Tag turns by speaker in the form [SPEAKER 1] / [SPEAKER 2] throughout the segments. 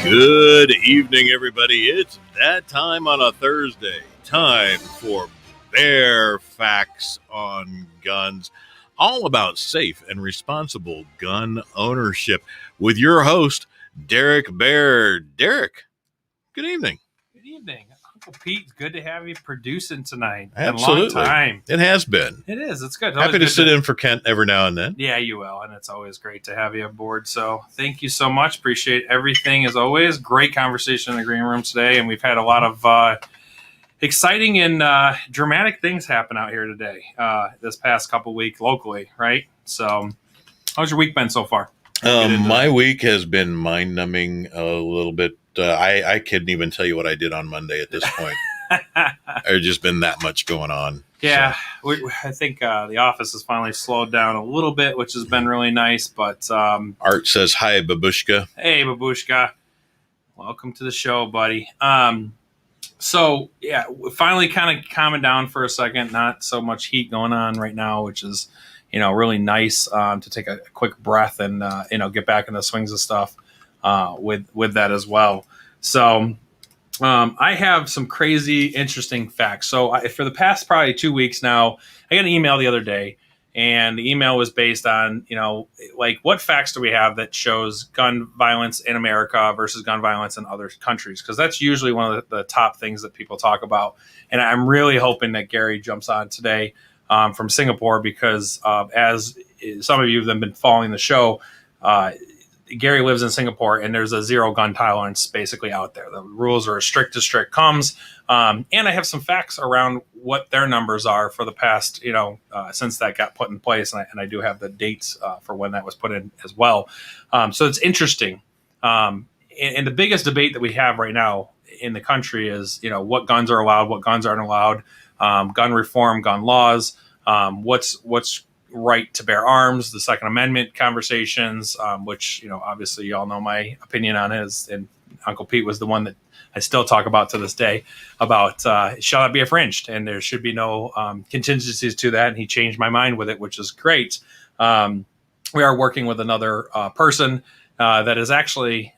[SPEAKER 1] Good evening, everybody. It's that time on a Thursday. Time for Bear Facts on Guns. All about safe and responsible gun ownership with your host, Derek Baer. Derek, good evening.
[SPEAKER 2] Good evening. Uncle Pete, good to have you producing tonight.
[SPEAKER 1] Absolutely.
[SPEAKER 2] Been a long time.
[SPEAKER 1] It has been.
[SPEAKER 2] It is. It's good.
[SPEAKER 1] Happy to sit in for Kent every now and then.
[SPEAKER 2] Yeah, you will. And it's always great to have you aboard. So thank you so much. Appreciate everything as always. Great conversation in the green room today. And we've had a lot of exciting and dramatic things happen out here today, this past couple weeks locally, right? So how's your week been so far?
[SPEAKER 1] My week has been mind-numbing a little bit. I couldn't even tell you what I did on Monday at this point. There's just been that much going on.
[SPEAKER 2] Yeah, so. I think the office has finally slowed down a little bit, which has been really nice. But
[SPEAKER 1] Art says, hi, Babushka.
[SPEAKER 2] Hey, Babushka. Welcome to the show, buddy. So, yeah, finally kind of calming down for a second. Not so much heat going on right now, which is, really nice to take a quick breath and, get back in the swings of stuff with that as well. So I have some crazy, interesting facts. So for the past probably 2 weeks now, I got an email the other day, and the email was based on, what facts do we have that shows gun violence in America versus gun violence in other countries? Because that's usually one of the top things that people talk about. And I'm really hoping that Gary jumps on today from Singapore, because as some of you have been following the show, Gary lives in Singapore, and there's a zero gun tolerance basically out there. The rules are as strict comes. And I have some facts around what their numbers are for the past, since that got put in place. And I do have the dates for when that was put in as well. So it's interesting. And the biggest debate that we have right now in the country is, what guns are allowed, what guns aren't allowed, gun reform, gun laws, what's right to bear arms, the Second Amendment conversations, which, obviously you all know my opinion on is, and Uncle Pete was the one that I still talk about to this day about shall not be infringed, and there should be no contingencies to that. And he changed my mind with it, which is great. We are working with another person that is actually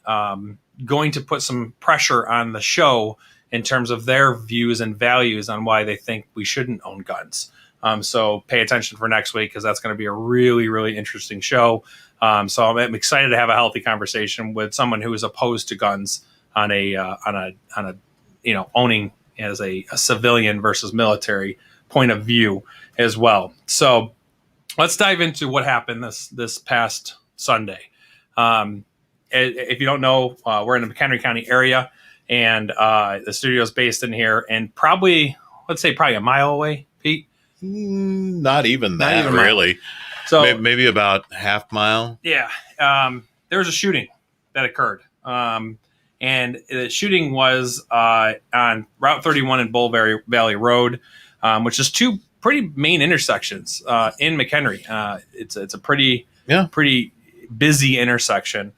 [SPEAKER 2] going to put some pressure on the show in terms of their views and values on why they think we shouldn't own guns. So pay attention for next week, because that's going to be a really, really interesting show. So I'm excited to have a healthy conversation with someone who is opposed to guns on a owning as a civilian versus military point of view as well. So let's dive into what happened this past Sunday. If you don't know, we're in the McHenry County area, and the studio is based in here, and probably a mile away, Pete.
[SPEAKER 1] Not even that, really. So maybe about half mile.
[SPEAKER 2] Yeah. There was a shooting that occurred. And the shooting was on Route 31 and Bull Valley Road, which is two pretty main intersections in McHenry. It's a pretty busy intersection.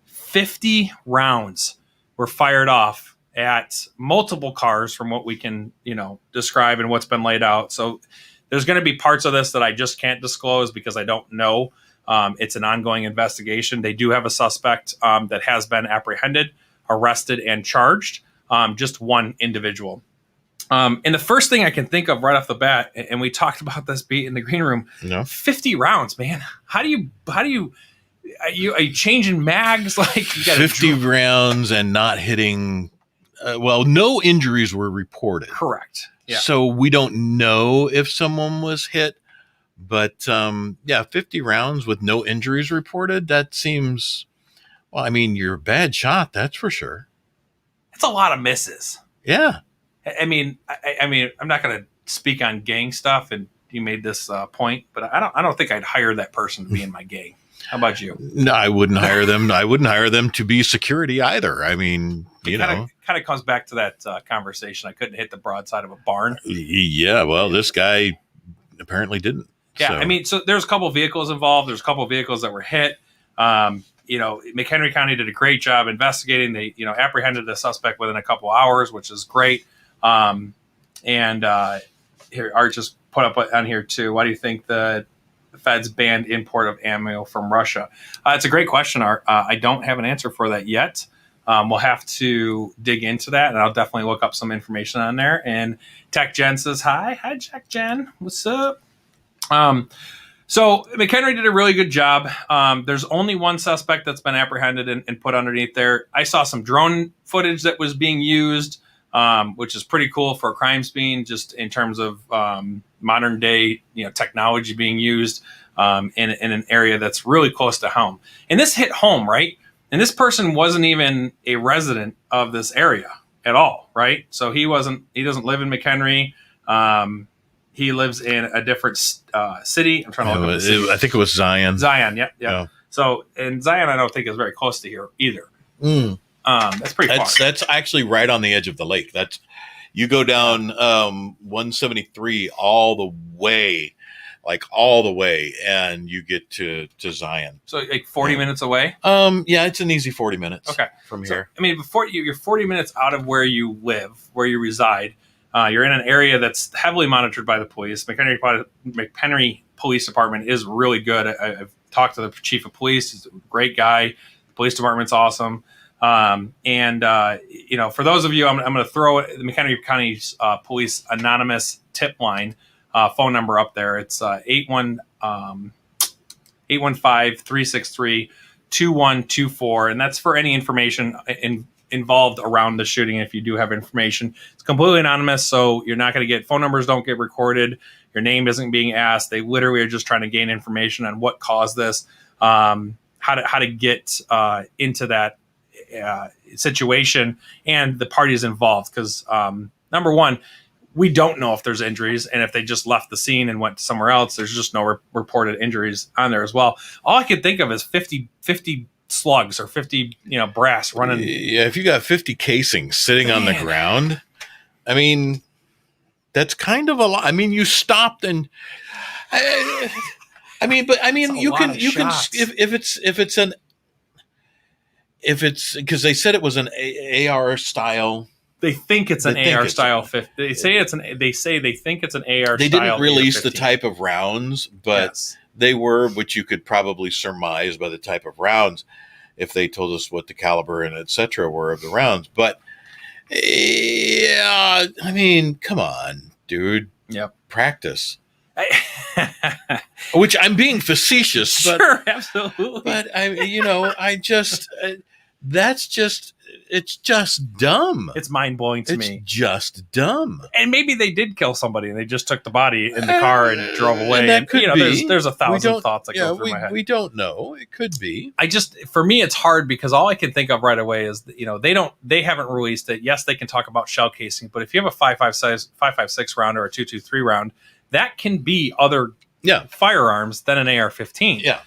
[SPEAKER 2] 50 rounds were fired off at multiple cars from what we can, describe and what's been laid out. So there's going to be parts of this that I just can't disclose because I don't know. It's an ongoing investigation. They do have a suspect that has been apprehended, arrested, and charged, just one individual. And the first thing I can think of right off the bat, and we talked about this beat in the green room, 50 rounds, man. How do you are you changing mags? Like, you got
[SPEAKER 1] 50 rounds and not hitting. No injuries were reported.
[SPEAKER 2] Correct. Yeah.
[SPEAKER 1] So we don't know if someone was hit, but 50 rounds with no injuries reported. That seems, you're a bad shot. That's for sure.
[SPEAKER 2] It's a lot of misses.
[SPEAKER 1] Yeah.
[SPEAKER 2] I mean, I'm not going to speak on gang stuff, and you made this point, but I don't think I'd hire that person to be in my gang. How about you?
[SPEAKER 1] No, I wouldn't hire them. I wouldn't hire them to be security either. I mean,
[SPEAKER 2] kind of comes back to that conversation. I couldn't hit the broadside of a barn.
[SPEAKER 1] Yeah, well, this guy apparently didn't.
[SPEAKER 2] Yeah, so there's a couple of vehicles involved. There's a couple of vehicles that were hit. McHenry County did a great job investigating. They, apprehended the suspect within a couple hours, which is great. And here, Art just put up on here too. Why do you think the feds banned import of ammo from Russia? It's a great question, Art. I don't have an answer for that yet. We'll have to dig into that, and I'll definitely look up some information on there. And Tech Jen says hi. Hi, Tech Jen. What's up? So McHenry did a really good job. There's only one suspect that's been apprehended and put underneath there. I saw some drone footage that was being used, which is pretty cool for a crime scene, just in terms of modern day, technology being used in an area that's really close to home. And this hit home, right? And this person wasn't even a resident of this area at all, right? So he doesn't live in McHenry. He lives in a different city. I'm trying to look up the city.
[SPEAKER 1] I think it was Zion.
[SPEAKER 2] Zion, yeah. So, and Zion, I don't think is very close to here either. That's pretty far.
[SPEAKER 1] That's actually right on the edge of the lake. You go down 173 all the way, and you get to Zion.
[SPEAKER 2] So like 40 minutes away?
[SPEAKER 1] Yeah, it's an easy 40 minutes from here.
[SPEAKER 2] I mean, before you're 40 minutes out of where you live, where you reside. You're in an area that's heavily monitored by the police. McHenry Police Department is really good. I've talked to the chief of police. He's a great guy. The police department's awesome. For those of you, I'm going to throw the McHenry County Police Anonymous tip line phone number up there. It's 815-363-2124. And that's for any information involved around the shooting. If you do have information, it's completely anonymous, so you're not going to get phone numbers don't get recorded, your name isn't being asked. They literally are just trying to gain information on what caused this, how to get into that situation and the parties involved, because number one, we don't know if there's injuries, and if they just left the scene and went somewhere else, there's just no reported injuries on there as well. All I could think of is 50 slugs or 50 brass running.
[SPEAKER 1] Yeah, if you got 50 casings sitting on the ground, I mean, that's kind of a lot. I mean, you stopped and you can if it's because they said it was an AR style.
[SPEAKER 2] They think it's an AR style 50. They say they think it's an AR.
[SPEAKER 1] They
[SPEAKER 2] style
[SPEAKER 1] didn't release
[SPEAKER 2] AR-15.
[SPEAKER 1] the type of rounds, but
[SPEAKER 2] yes.
[SPEAKER 1] They were, which you could probably surmise by the type of rounds if they told us what the caliber and et cetera were of the rounds. But yeah, I mean, come on, dude.
[SPEAKER 2] Yep.
[SPEAKER 1] Practice. Which I'm being facetious, but
[SPEAKER 2] sure, absolutely.
[SPEAKER 1] But it's just dumb.
[SPEAKER 2] It's mind blowing to me.
[SPEAKER 1] It's just dumb.
[SPEAKER 2] And maybe they did kill somebody and they just took the body in the car and it drove away.
[SPEAKER 1] And that could be.
[SPEAKER 2] There's 1,000 thoughts that go through my head.
[SPEAKER 1] We don't know. It could be.
[SPEAKER 2] For me, it's hard because all I can think of right away is, they haven't released it. Yes, they can talk about shell casing, but if you have a 5.56 round or a 2.23 round, that can be other firearms than an AR-15.
[SPEAKER 1] Yeah.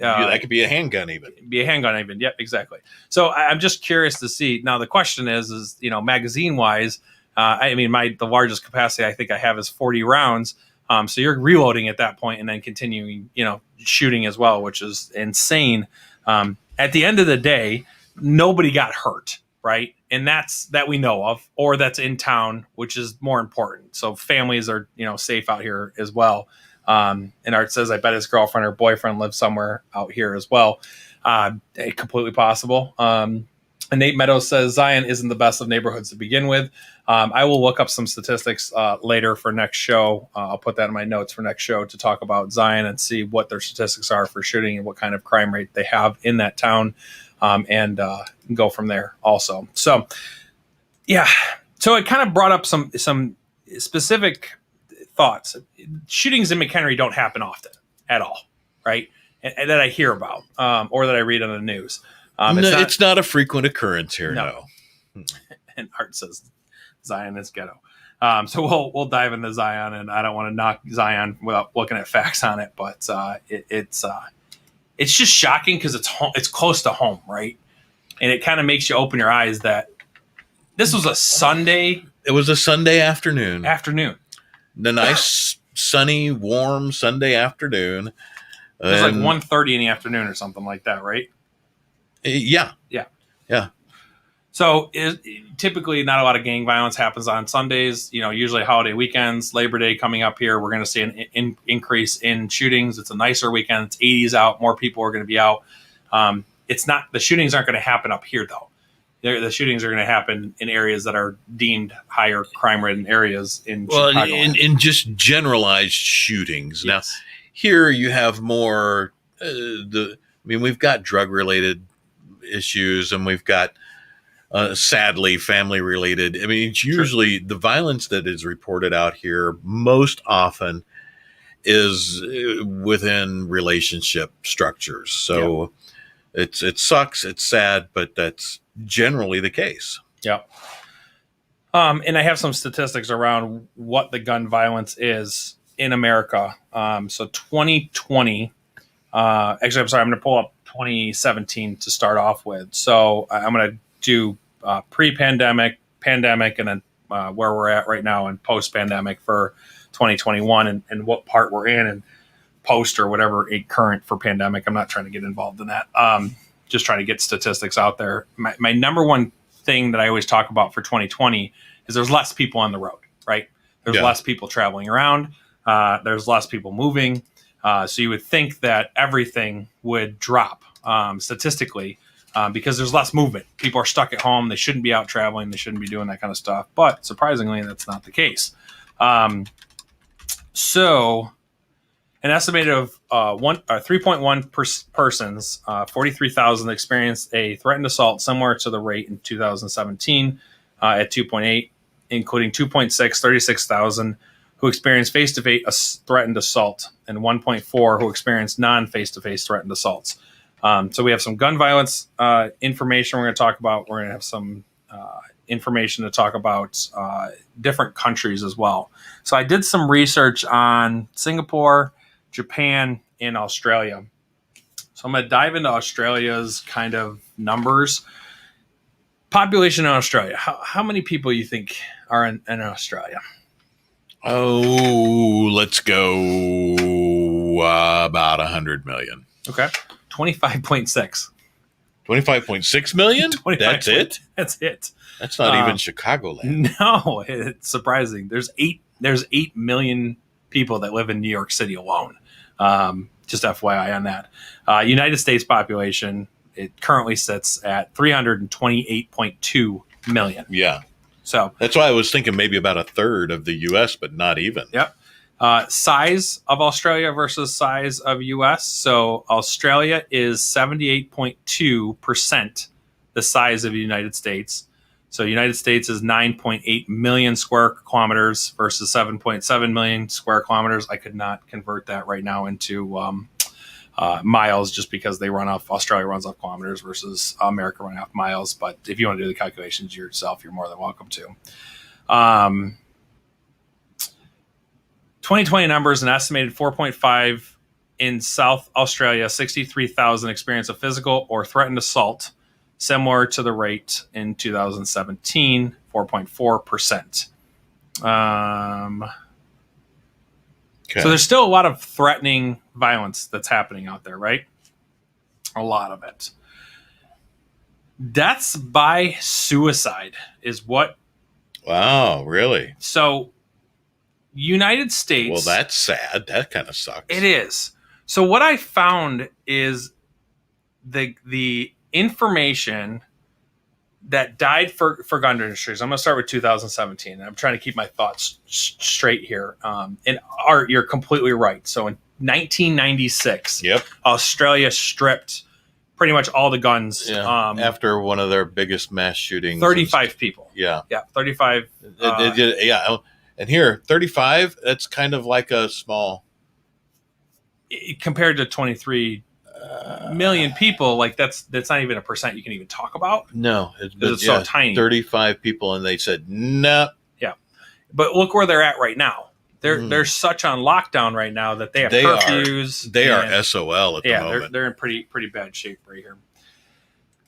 [SPEAKER 1] That could be a handgun even.
[SPEAKER 2] Yep, exactly. So I'm just curious to see. Now the question is magazine wise, the largest capacity I think I have is 40 rounds. So you're reloading at that point and then continuing, shooting as well, which is insane. At the end of the day, nobody got hurt, right? And that we know of, or that's in town, which is more important. So families are, safe out here as well. And Art says, I bet his girlfriend or boyfriend lives somewhere out here as well. Completely possible. And Nate Meadows says Zion isn't the best of neighborhoods to begin with. I will look up some statistics later for next show. I'll put that in my notes for next show to talk about Zion and see what their statistics are for shooting and what kind of crime rate they have in that town, and go from there also. So, yeah. So it kind of brought up some specific thoughts. Shootings in McHenry don't happen often at all, right? And that I hear about, or that I read on the news.
[SPEAKER 1] It's not a frequent occurrence here. No.
[SPEAKER 2] And Art says Zion is ghetto. So we'll dive into Zion, and I don't want to knock Zion without looking at facts on it, but it's just shocking because it's close to home, right? And it kind of makes you open your eyes that this was a Sunday.
[SPEAKER 1] It was a Sunday afternoon. The nice, sunny, warm Sunday afternoon.
[SPEAKER 2] It was like 1:30 in the afternoon or something like that, right?
[SPEAKER 1] Yeah.
[SPEAKER 2] So typically not a lot of gang violence happens on Sundays, usually holiday weekends, Labor Day coming up here. We're going to see an increase in shootings. It's a nicer weekend. It's 80s out. More people are going to be out. the shootings aren't going to happen up here though. The shootings are going to happen in areas that are deemed higher crime-ridden areas in Chicago.
[SPEAKER 1] In just generalized shootings.
[SPEAKER 2] Yes.
[SPEAKER 1] Now, here you have more. We've got drug-related issues, and we've got sadly family-related. I mean, it's usually the violence that is reported out here most often is within relationship structures. So it sucks. It's sad, but that's generally the case.
[SPEAKER 2] Yeah. And I have some statistics around what the gun violence is in America. So 2020, actually, I'm sorry, I'm going to pull up 2017 to start off with. So I'm going to do pre-pandemic, pandemic, and then where we're at right now and post-pandemic for 2021 and what part we're in and post or whatever current for pandemic. I'm not trying to get involved in that. Just trying to get statistics out there. My number one thing that I always talk about for 2020 is there's less people on the road, right? There's less people traveling around. There's less people moving. So you would think that everything would drop statistically because there's less movement. People are stuck at home. They shouldn't be out traveling. They shouldn't be doing that kind of stuff. But surprisingly, that's not the case. So an estimated of 3.1 persons, 43,000 experienced a threatened assault similar to the rate in 2017 at 2.8, including 2.6, 36,000 who experienced face-to-face threatened assault and 1.4 who experienced non-face-to-face threatened assaults. So we have some gun violence information we're going to talk about. We're going to have some information to talk about different countries as well. So I did some research on Singapore, Japan, and Australia. So I'm going to dive into Australia's kind of numbers. Population in Australia. How many people you think are in Australia?
[SPEAKER 1] Oh, let's go about 100 million.
[SPEAKER 2] Okay. 25.6.
[SPEAKER 1] 25.6 million? That's it?
[SPEAKER 2] That's it.
[SPEAKER 1] That's not even Chicagoland.
[SPEAKER 2] No, it's surprising. There's 8 million people that live in New York City alone. Just FYI on that. United States population, it currently sits at 328.2 million.
[SPEAKER 1] Yeah.
[SPEAKER 2] So
[SPEAKER 1] that's why I was thinking maybe about a third of the U.S., but not even.
[SPEAKER 2] Yep. Size of Australia versus size of U.S. So Australia is 78.2% the size of the United States. So United States is 9.8 million square kilometers versus 7.7 million square kilometers. I could not convert that right now into miles just because Australia runs off kilometers versus America running off miles. But if you want to do the calculations yourself, you're more than welcome to. 2020 numbers, an estimated 4.5 in South Australia, 63,000 experienced a physical or threatened assault, similar to the rate in 2017, 4.4%.
[SPEAKER 1] Okay.
[SPEAKER 2] So there's still a lot of threatening violence that's happening out there, right? A lot of it. Deaths by suicide is what.
[SPEAKER 1] Wow, really?
[SPEAKER 2] So United States.
[SPEAKER 1] Well, that's sad. That kind of sucks.
[SPEAKER 2] It is. So what I found is the information that died for gun industries. I'm going to start with 2017. I'm trying to keep my thoughts straight here. And Art, you're completely right. So in 1996, Australia stripped pretty much all the guns.
[SPEAKER 1] Yeah. After one of their biggest mass shootings.
[SPEAKER 2] 35 people.
[SPEAKER 1] Yeah.
[SPEAKER 2] Yeah, 35.
[SPEAKER 1] Yeah. And here, 35, that's kind of like a small.
[SPEAKER 2] Compared to 23 million people, like that's not even a percent you can even talk about.
[SPEAKER 1] No,
[SPEAKER 2] it's so tiny.
[SPEAKER 1] 35 people, and they said no.
[SPEAKER 2] Yeah, but look where they're at right now. They're such on lockdown right now that they have curfews.
[SPEAKER 1] They are SOL at the moment.
[SPEAKER 2] They're in pretty bad shape right here.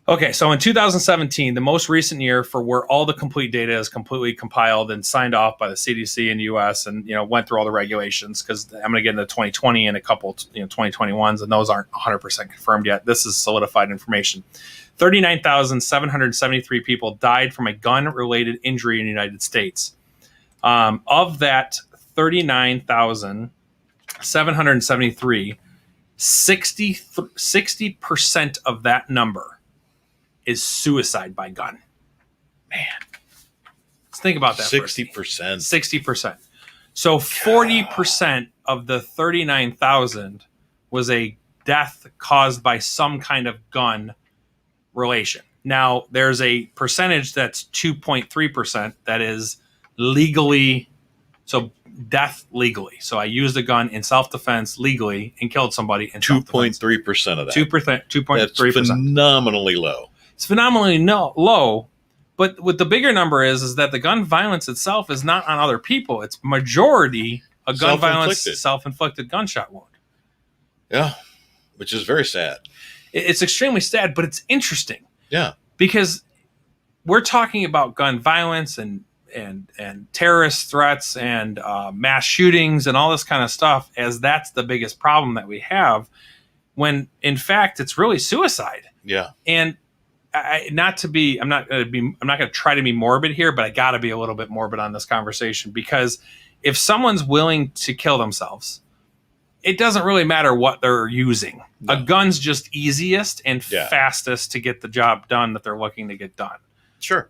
[SPEAKER 2] Okay, so in 2017, the most recent year for where all the complete data is completely compiled and signed off by the CDC in the U.S. and went through all the regulations, because I'm going to get into 2020 and a couple 2021s, and those aren't 100% confirmed yet. This is solidified information. 39,773 people died from a gun-related injury in the United States. Of that 39,773, 60% of that number is suicide by gun. Man, let's think about that.
[SPEAKER 1] 60%.
[SPEAKER 2] 60%. So 40% of the 39,000 was a death caused by some kind of gun relation. Now, there's a percentage that's 2.3% that is legally, so death legally. So I used a gun in self-defense legally and killed somebody in self-defense.
[SPEAKER 1] 2.3% of that.
[SPEAKER 2] 2.3%.
[SPEAKER 1] That's phenomenally low.
[SPEAKER 2] It's phenomenally low. But what the bigger number is that the gun violence itself is not on other people. It's majority a gun violence, self-inflicted gunshot wound.
[SPEAKER 1] Yeah, which is very sad.
[SPEAKER 2] It's extremely sad, but it's interesting.
[SPEAKER 1] Yeah.
[SPEAKER 2] Because we're talking about gun violence and terrorist threats and mass shootings and all this kind of stuff as that's the biggest problem that we have, when in fact it's really suicide.
[SPEAKER 1] Yeah.
[SPEAKER 2] And I'm not going to try to be morbid here, but I got to be a little bit morbid on this conversation, because if someone's willing to kill themselves, it doesn't really matter what they're using. No. A gun's just easiest and fastest to get the job done that they're looking to get done.
[SPEAKER 1] Sure.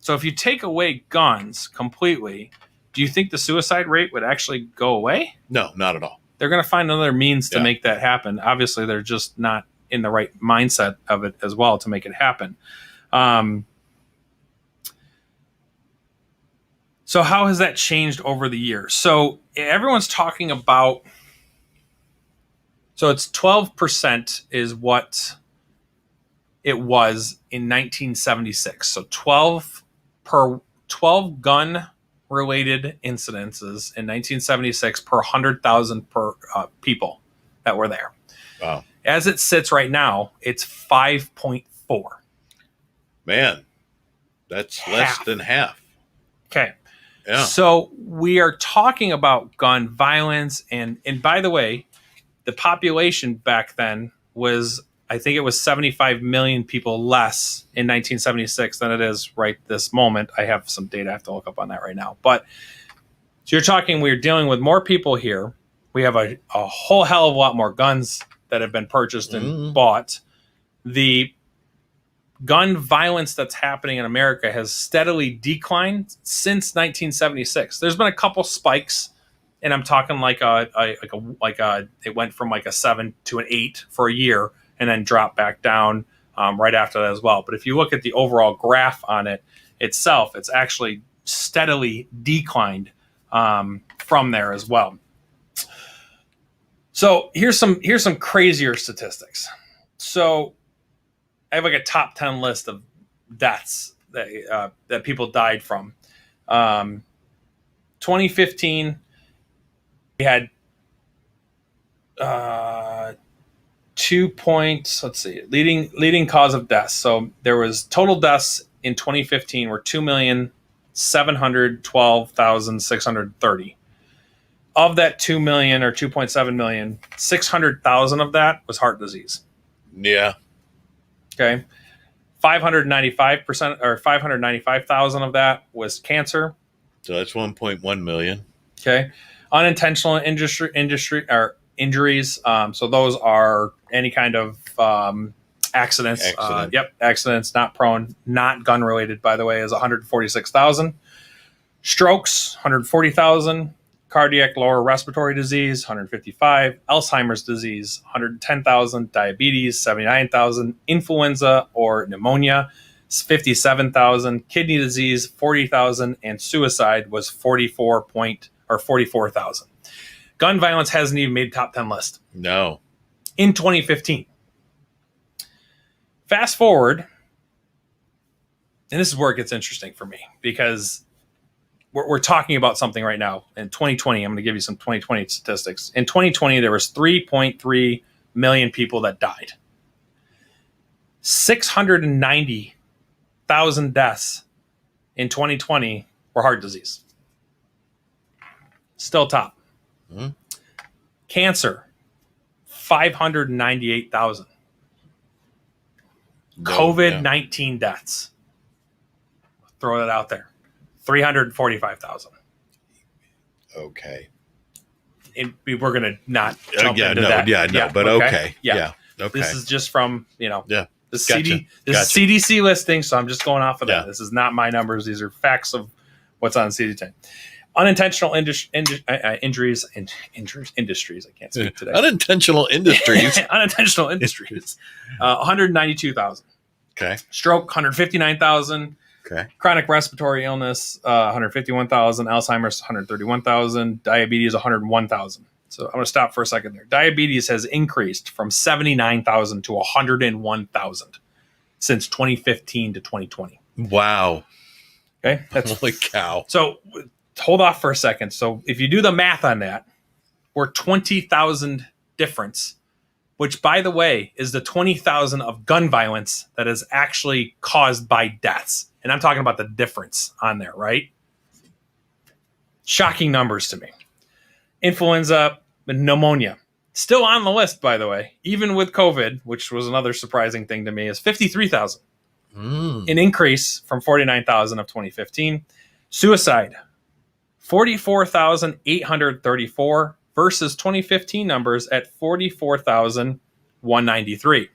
[SPEAKER 2] So if you take away guns completely, do you think the suicide rate would actually go away? No,
[SPEAKER 1] not at all.
[SPEAKER 2] They're going to find another means to make that happen. Obviously, they're just not in the right mindset of it as well to make it happen. So how has that changed over the years? So everyone's talking about, so it's 12% is what it was in 1976. So 12 gun related incidences in 1976 per 100,000 per people that were there.
[SPEAKER 1] Wow.
[SPEAKER 2] As it sits right now, it's 5.4.
[SPEAKER 1] Man, that's less than half.
[SPEAKER 2] Okay.
[SPEAKER 1] Yeah.
[SPEAKER 2] So we are talking about gun violence. And by the way, the population back then was, I think it was 75 million people less in 1976 than it is right this moment. I have some data I have to look up on that right now. But so you're talking, we're dealing with more people here. We have a whole hell of a lot more guns that have been purchased and bought. The gun violence that's happening in America has steadily declined since 1976. There's been a couple spikes, and I'm talking it went from like a 7 to an 8 for a year, and then dropped back down right after that as well. But if you look at the overall graph on it itself, it's actually steadily declined from there as well. So here's some crazier statistics. So I have like a top 10 list of deaths that people died from. 2015, we had 2 points. Let's see, leading cause of deaths. So there was total deaths in 2015 were 2,712,630. Of that 2 million or 2.7 million, 600,000 of that was heart disease.
[SPEAKER 1] Yeah.
[SPEAKER 2] Okay. 595% or 595,000 of that was cancer.
[SPEAKER 1] So that's 1.1 million.
[SPEAKER 2] Okay. Unintentional industry or injuries. So those are any kind of accidents. Accidents, not prone, not gun related, by the way, is 146,000. Strokes, 140,000. Cardiac lower respiratory disease, 155. Alzheimer's disease, 110,000. Diabetes, 79,000. Influenza or pneumonia, 57,000. Kidney disease, 40,000. And suicide was 44,000. Gun violence hasn't even made top 10 list.
[SPEAKER 1] No.
[SPEAKER 2] In 2015. Fast forward, and this is where it gets interesting for me, because we're talking about something right now. In 2020, I'm going to give you some 2020 statistics. In 2020, there was 3.3 million people that died. 690,000 deaths in 2020 were heart disease. Still top. Mm-hmm. Cancer, 598,000. COVID-19 deaths. Throw that out there. 345,000.
[SPEAKER 1] Okay.
[SPEAKER 2] we're going to not jump into
[SPEAKER 1] no,
[SPEAKER 2] that.
[SPEAKER 1] but okay. Yeah. Okay.
[SPEAKER 2] This is just from, the
[SPEAKER 1] Gotcha.
[SPEAKER 2] is CDC listing, so I'm just going off of that.
[SPEAKER 1] Yeah.
[SPEAKER 2] This is not my numbers. These are facts of what's on CD10. Unintentional injuries and industries. I can't speak today.
[SPEAKER 1] Unintentional industries.
[SPEAKER 2] Unintentional industries. 192,000.
[SPEAKER 1] Okay.
[SPEAKER 2] Stroke, 159,000.
[SPEAKER 1] Okay.
[SPEAKER 2] Chronic respiratory illness, 151,000. Alzheimer's, 131,000. Diabetes, 101,000. So I'm going to stop for a second there. Diabetes has increased from 79,000 to 101,000 since 2015 to 2020.
[SPEAKER 1] Wow.
[SPEAKER 2] Okay. That's
[SPEAKER 1] holy cow.
[SPEAKER 2] So hold off for a second. So if you do the math on that, we're 20,000 difference, which, by the way, is the 20,000 of gun violence that is actually caused by deaths. And I'm talking about the difference on there, right? Shocking numbers to me. Influenza and pneumonia, still on the list, by the way, even with COVID, which was another surprising thing to me, is 53,000. An increase from 49,000 of 2015. Suicide, 44,834 versus 2015 numbers at 44,193.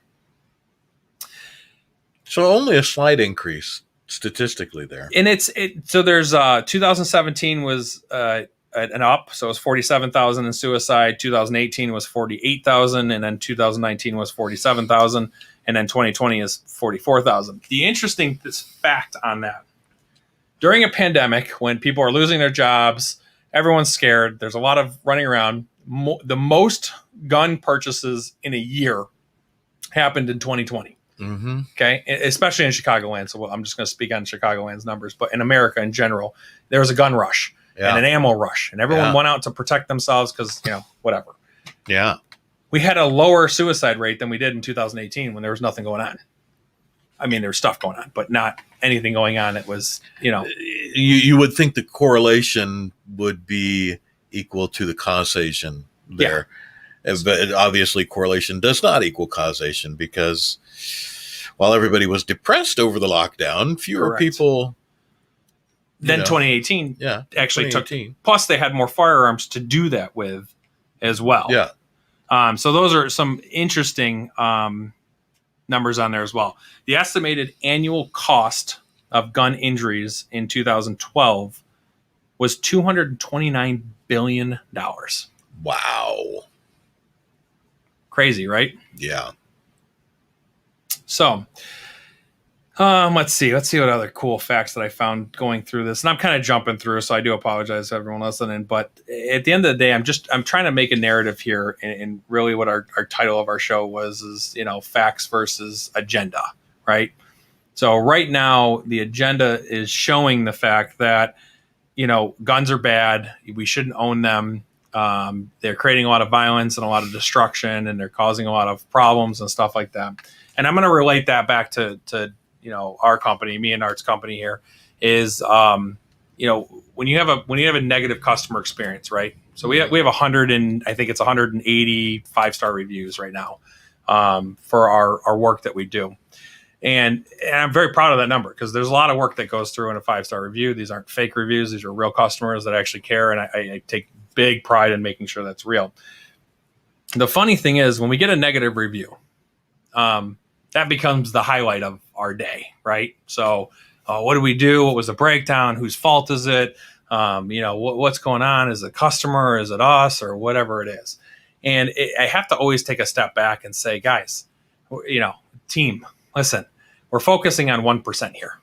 [SPEAKER 1] So only a slight increase statistically there.
[SPEAKER 2] And so there's 2017 was an up, so it was 47,000 in suicide. 2018 was 48,000, and then 2019 was 47,000, and then 2020 is 44,000. The interesting fact on that: during a pandemic, when people are losing their jobs, everyone's scared. There's a lot of running around. The most gun purchases in a year happened in 2020.
[SPEAKER 1] Mm-hmm.
[SPEAKER 2] Okay, especially in Chicagoland. So I'm just going to speak on Chicagoland's numbers, but in America in general, there was a gun rush.
[SPEAKER 1] Yeah.
[SPEAKER 2] And an ammo rush, and everyone went out to protect themselves because, whatever.
[SPEAKER 1] Yeah.
[SPEAKER 2] We had a lower suicide rate than we did in 2018 when there was nothing going on. I mean, there was stuff going on, but not anything going on. It was,
[SPEAKER 1] You would think the correlation would be equal to the causation there. Yeah. But obviously correlation does not equal causation, because while everybody was depressed over the lockdown, fewer
[SPEAKER 2] Correct.
[SPEAKER 1] People...
[SPEAKER 2] Then 2018 actually
[SPEAKER 1] 2018.
[SPEAKER 2] took, plus they had more firearms to do that with as well.
[SPEAKER 1] Yeah.
[SPEAKER 2] So those are some interesting numbers on there as well. The estimated annual cost of gun injuries in 2012 was $229 billion.
[SPEAKER 1] Wow.
[SPEAKER 2] Crazy, right?
[SPEAKER 1] Yeah.
[SPEAKER 2] So, let's see what other cool facts that I found going through this. And I'm kind of jumping through, so I do apologize to everyone listening. But at the end of the day, I'm trying to make a narrative here. And really what our title of our show is, facts versus agenda, right? So right now, the agenda is showing the fact that, guns are bad. We shouldn't own them. They're creating a lot of violence and a lot of destruction, and they're causing a lot of problems and stuff like that. And I'm going to relate that back to our company, me and Art's company here, is when you have a negative customer experience, right? So we have 100 and I think it's 180 5-star reviews right now for our work that we do. And I'm very proud of that number, because there's a lot of work that goes through in a 5-star review. These aren't fake reviews. These are real customers that actually care. And I take big pride in making sure that's real. The funny thing is, when we get a negative review, that becomes the highlight of our day, right? So what do we do? What was the breakdown? Whose fault is it? What's going on? Is it customer? Is it us? Or whatever it is. And I have to always take a step back and say, guys, team, listen, we're focusing on 1% here.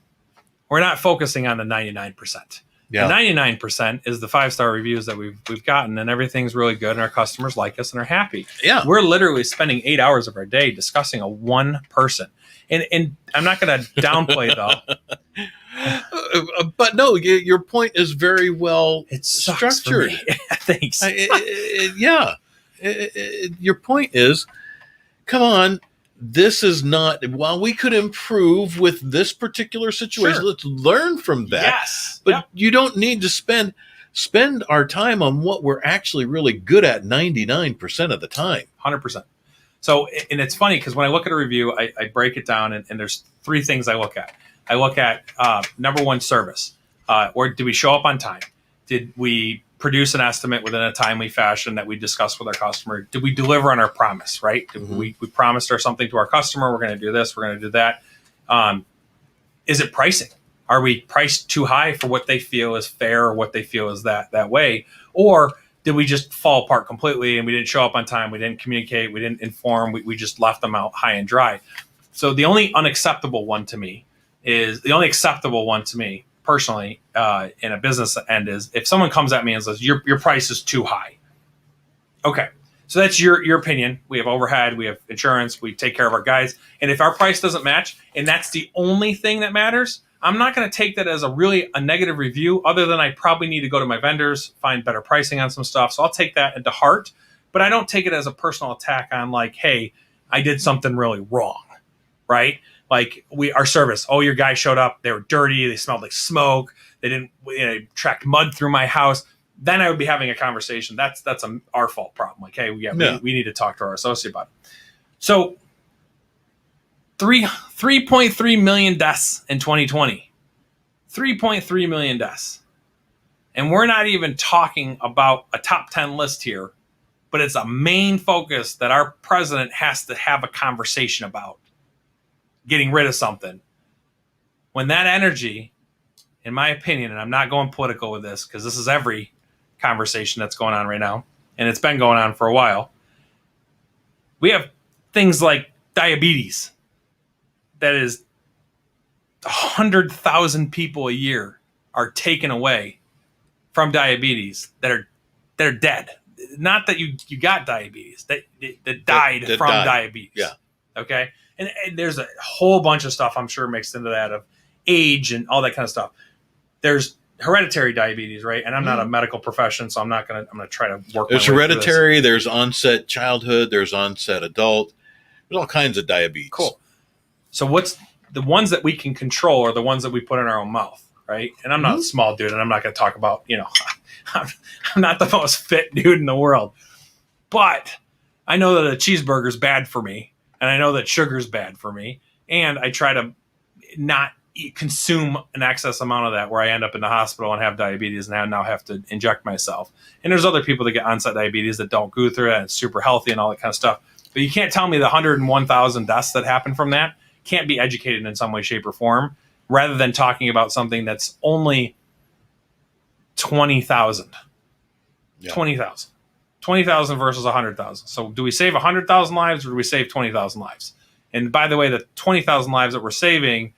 [SPEAKER 2] We're not focusing on the 99%. Yeah. The 99% is the 5-star reviews that we've gotten, and everything's really good, and our customers like us and are happy.
[SPEAKER 1] Yeah.
[SPEAKER 2] We're literally spending 8 hours of our day discussing a one person. And I'm not going to downplay though.
[SPEAKER 1] But no, your point is very well
[SPEAKER 2] structured. Thanks.
[SPEAKER 1] Your point is, come on. This is not, while we could improve with this particular situation, sure, let's learn from that.
[SPEAKER 2] Yes.
[SPEAKER 1] But you don't need to spend our time on what we're actually really good at 99% of the time.
[SPEAKER 2] 100%. So, and it's funny because when I look at a review, I break it down, and there's 3 things I look at. I look at number one, service. Or did we show up on time? Did we produce an estimate within a timely fashion that we discuss with our customer. Did we deliver on our promise, right? We promised something to our customer. We're going to do this. We're going to do that. Is it pricing? Are we priced too high for what they feel is fair or what they feel is that way? Or did we just fall apart completely and we didn't show up on time? We didn't communicate. We didn't inform. We just left them out high and dry. So the only acceptable one to me personally in a business end is if someone comes at me and says, your price is too high. Okay. So that's your opinion. We have overhead, we have insurance, we take care of our guys. And if our price doesn't match, and that's the only thing that matters, I'm not going to take that as a negative review, other than I probably need to go to my vendors, find better pricing on some stuff. So I'll take that into heart, but I don't take it as a personal attack on like, hey, I did something really wrong, right? Like our service, your guy showed up, they were dirty, they smelled like smoke, they didn't tracked mud through my house. Then I would be having a conversation. That's our fault problem. Like, hey, we need to talk to our associate about it. So 3.3 million deaths in 2020. 3.3 million deaths. And we're not even talking about a top 10 list here, but it's a main focus that our president has to have a conversation about. Getting rid of something. When that energy, in my opinion, and I'm not going political with this because this is every conversation that's going on right now, and it's been going on for a while. We have things like diabetes. That is 100,000 people a year are taken away from diabetes that are dead. Not that you got diabetes, that died from diabetes.
[SPEAKER 1] Yeah.
[SPEAKER 2] Okay. And there's a whole bunch of stuff I'm sure mixed into that of age and all that kind of stuff. There's hereditary diabetes, right? And I'm not a medical profession, so I'm going to try to work.
[SPEAKER 1] There's hereditary, there's onset childhood, there's onset adult. There's all kinds of diabetes.
[SPEAKER 2] Cool. So what's the ones that we can control are the ones that we put in our own mouth, right? And I'm not a small dude, and I'm not going to talk about, I'm not the most fit dude in the world. But I know that a cheeseburger is bad for me, and I know that sugar is bad for me, and I try to not consume an excess amount of that where I end up in the hospital and have diabetes and I now have to inject myself. And there's other people that get onset diabetes that don't go through it and it's super healthy and all that kind of stuff. But you can't tell me the 101,000 deaths that happen from that can't be educated in some way, shape, or form, rather than talking about something that's only 20,000. Yeah. 20,000. 20,000 versus 100,000. So do we save 100,000 lives or do we save 20,000 lives? And by the way, the 20,000 lives that we're saving,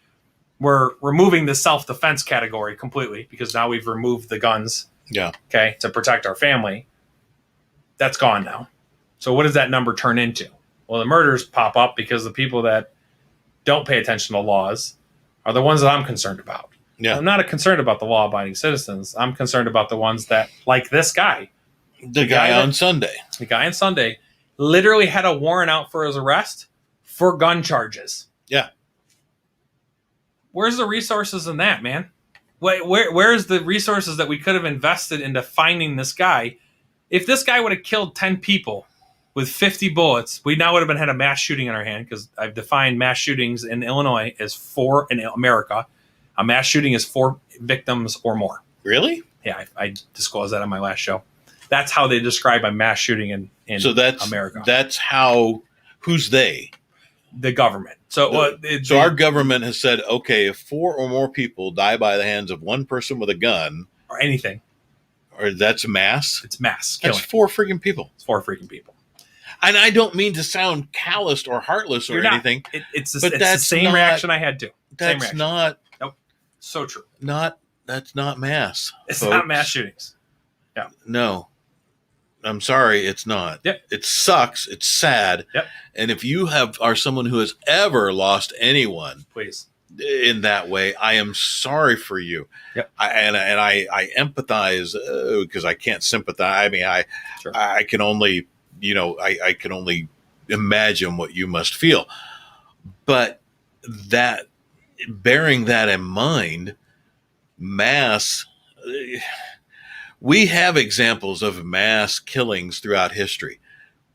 [SPEAKER 2] we're removing the self-defense category completely because now we've removed the guns.
[SPEAKER 1] Yeah.
[SPEAKER 2] Okay. To protect our family. That's gone now. So what does that number turn into? Well, the murders pop up because the people that don't pay attention to laws are the ones that I'm concerned about.
[SPEAKER 1] Yeah.
[SPEAKER 2] I'm not concerned about the law-abiding citizens. I'm concerned about the ones that, like this guy.
[SPEAKER 1] The guy on Sunday.
[SPEAKER 2] The guy on Sunday literally had a warrant out for his arrest for gun charges.
[SPEAKER 1] Yeah.
[SPEAKER 2] Where's the resources in that, man? Where's the resources that we could have invested into finding this guy? If this guy would have killed 10 people with 50 bullets, we now would have had a mass shooting in our hand because I've defined mass shootings in Illinois as 4 in America. A mass shooting is 4 victims or more.
[SPEAKER 1] Really?
[SPEAKER 2] Yeah, I disclosed that on my last show. That's how they describe a mass shooting in America.
[SPEAKER 1] That's how, who's they?
[SPEAKER 2] The government. So
[SPEAKER 1] our government has said, okay, if 4 or more people die by the hands of one person with a gun.
[SPEAKER 2] Or anything.
[SPEAKER 1] Or that's mass?
[SPEAKER 2] It's mass killing.
[SPEAKER 1] That's 4 freaking people.
[SPEAKER 2] It's 4 freaking people.
[SPEAKER 1] And I don't mean to sound calloused or heartless or anything.
[SPEAKER 2] It's the same reaction I had too.
[SPEAKER 1] That's not.
[SPEAKER 2] Nope. So true.
[SPEAKER 1] That's not mass.
[SPEAKER 2] It's
[SPEAKER 1] folks.
[SPEAKER 2] not mass shootings. Yeah.
[SPEAKER 1] No. I'm sorry, it's not.
[SPEAKER 2] Yep.
[SPEAKER 1] It sucks. It's sad.
[SPEAKER 2] Yep.
[SPEAKER 1] And if you are someone who has ever lost anyone,
[SPEAKER 2] please,
[SPEAKER 1] in that way, I am sorry for you.
[SPEAKER 2] Yep.
[SPEAKER 1] I empathize because I can't sympathize. I mean, I can only, I can only imagine what you must feel. But that, bearing that in mind, mass. We have examples of mass killings throughout history.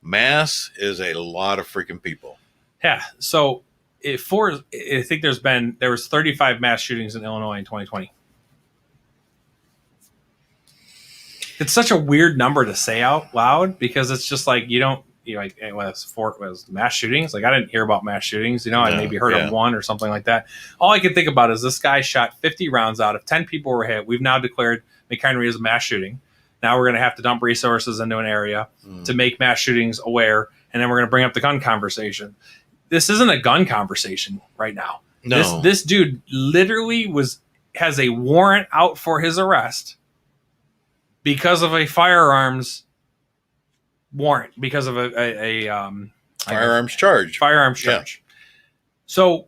[SPEAKER 1] Mass is a lot of freaking people.
[SPEAKER 2] Yeah. So I think there was 35 mass shootings in Illinois in 2020. It's such a weird number to say out loud because it's just like you don't. Like it was mass shootings. Like I didn't hear about mass shootings. I maybe heard of one or something like that. All I can think about is this guy shot 50 rounds out of 10 people were hit. We've now declared McHenry as a mass shooting. Now we're going to have to dump resources into an area to make mass shootings aware, and then we're going to bring up the gun conversation. This isn't a gun conversation right now.
[SPEAKER 1] No.
[SPEAKER 2] This dude literally has a warrant out for his arrest because of a firearms warrant, because of a
[SPEAKER 1] firearms charge.
[SPEAKER 2] Yeah. So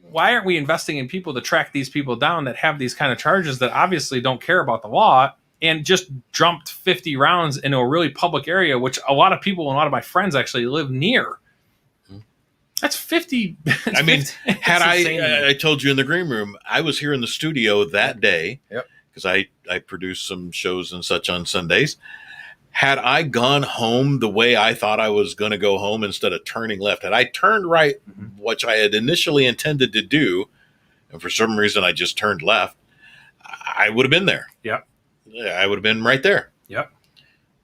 [SPEAKER 2] why aren't we investing in people to track these people down that have these kind of charges that obviously don't care about the law and just jumped 50 rounds into a really public area, which a lot of people and a lot of my friends actually live near? That's 50.
[SPEAKER 1] I mean, had I told you in the green room, I was here in the studio that day because I produce some shows and such on Sundays. Had I gone home the way I thought I was going to go home instead of turning left, had I turned right, which I had initially intended to do, and for some reason I just turned left, I would have been there.
[SPEAKER 2] Yep.
[SPEAKER 1] I would have been right there.
[SPEAKER 2] Yep.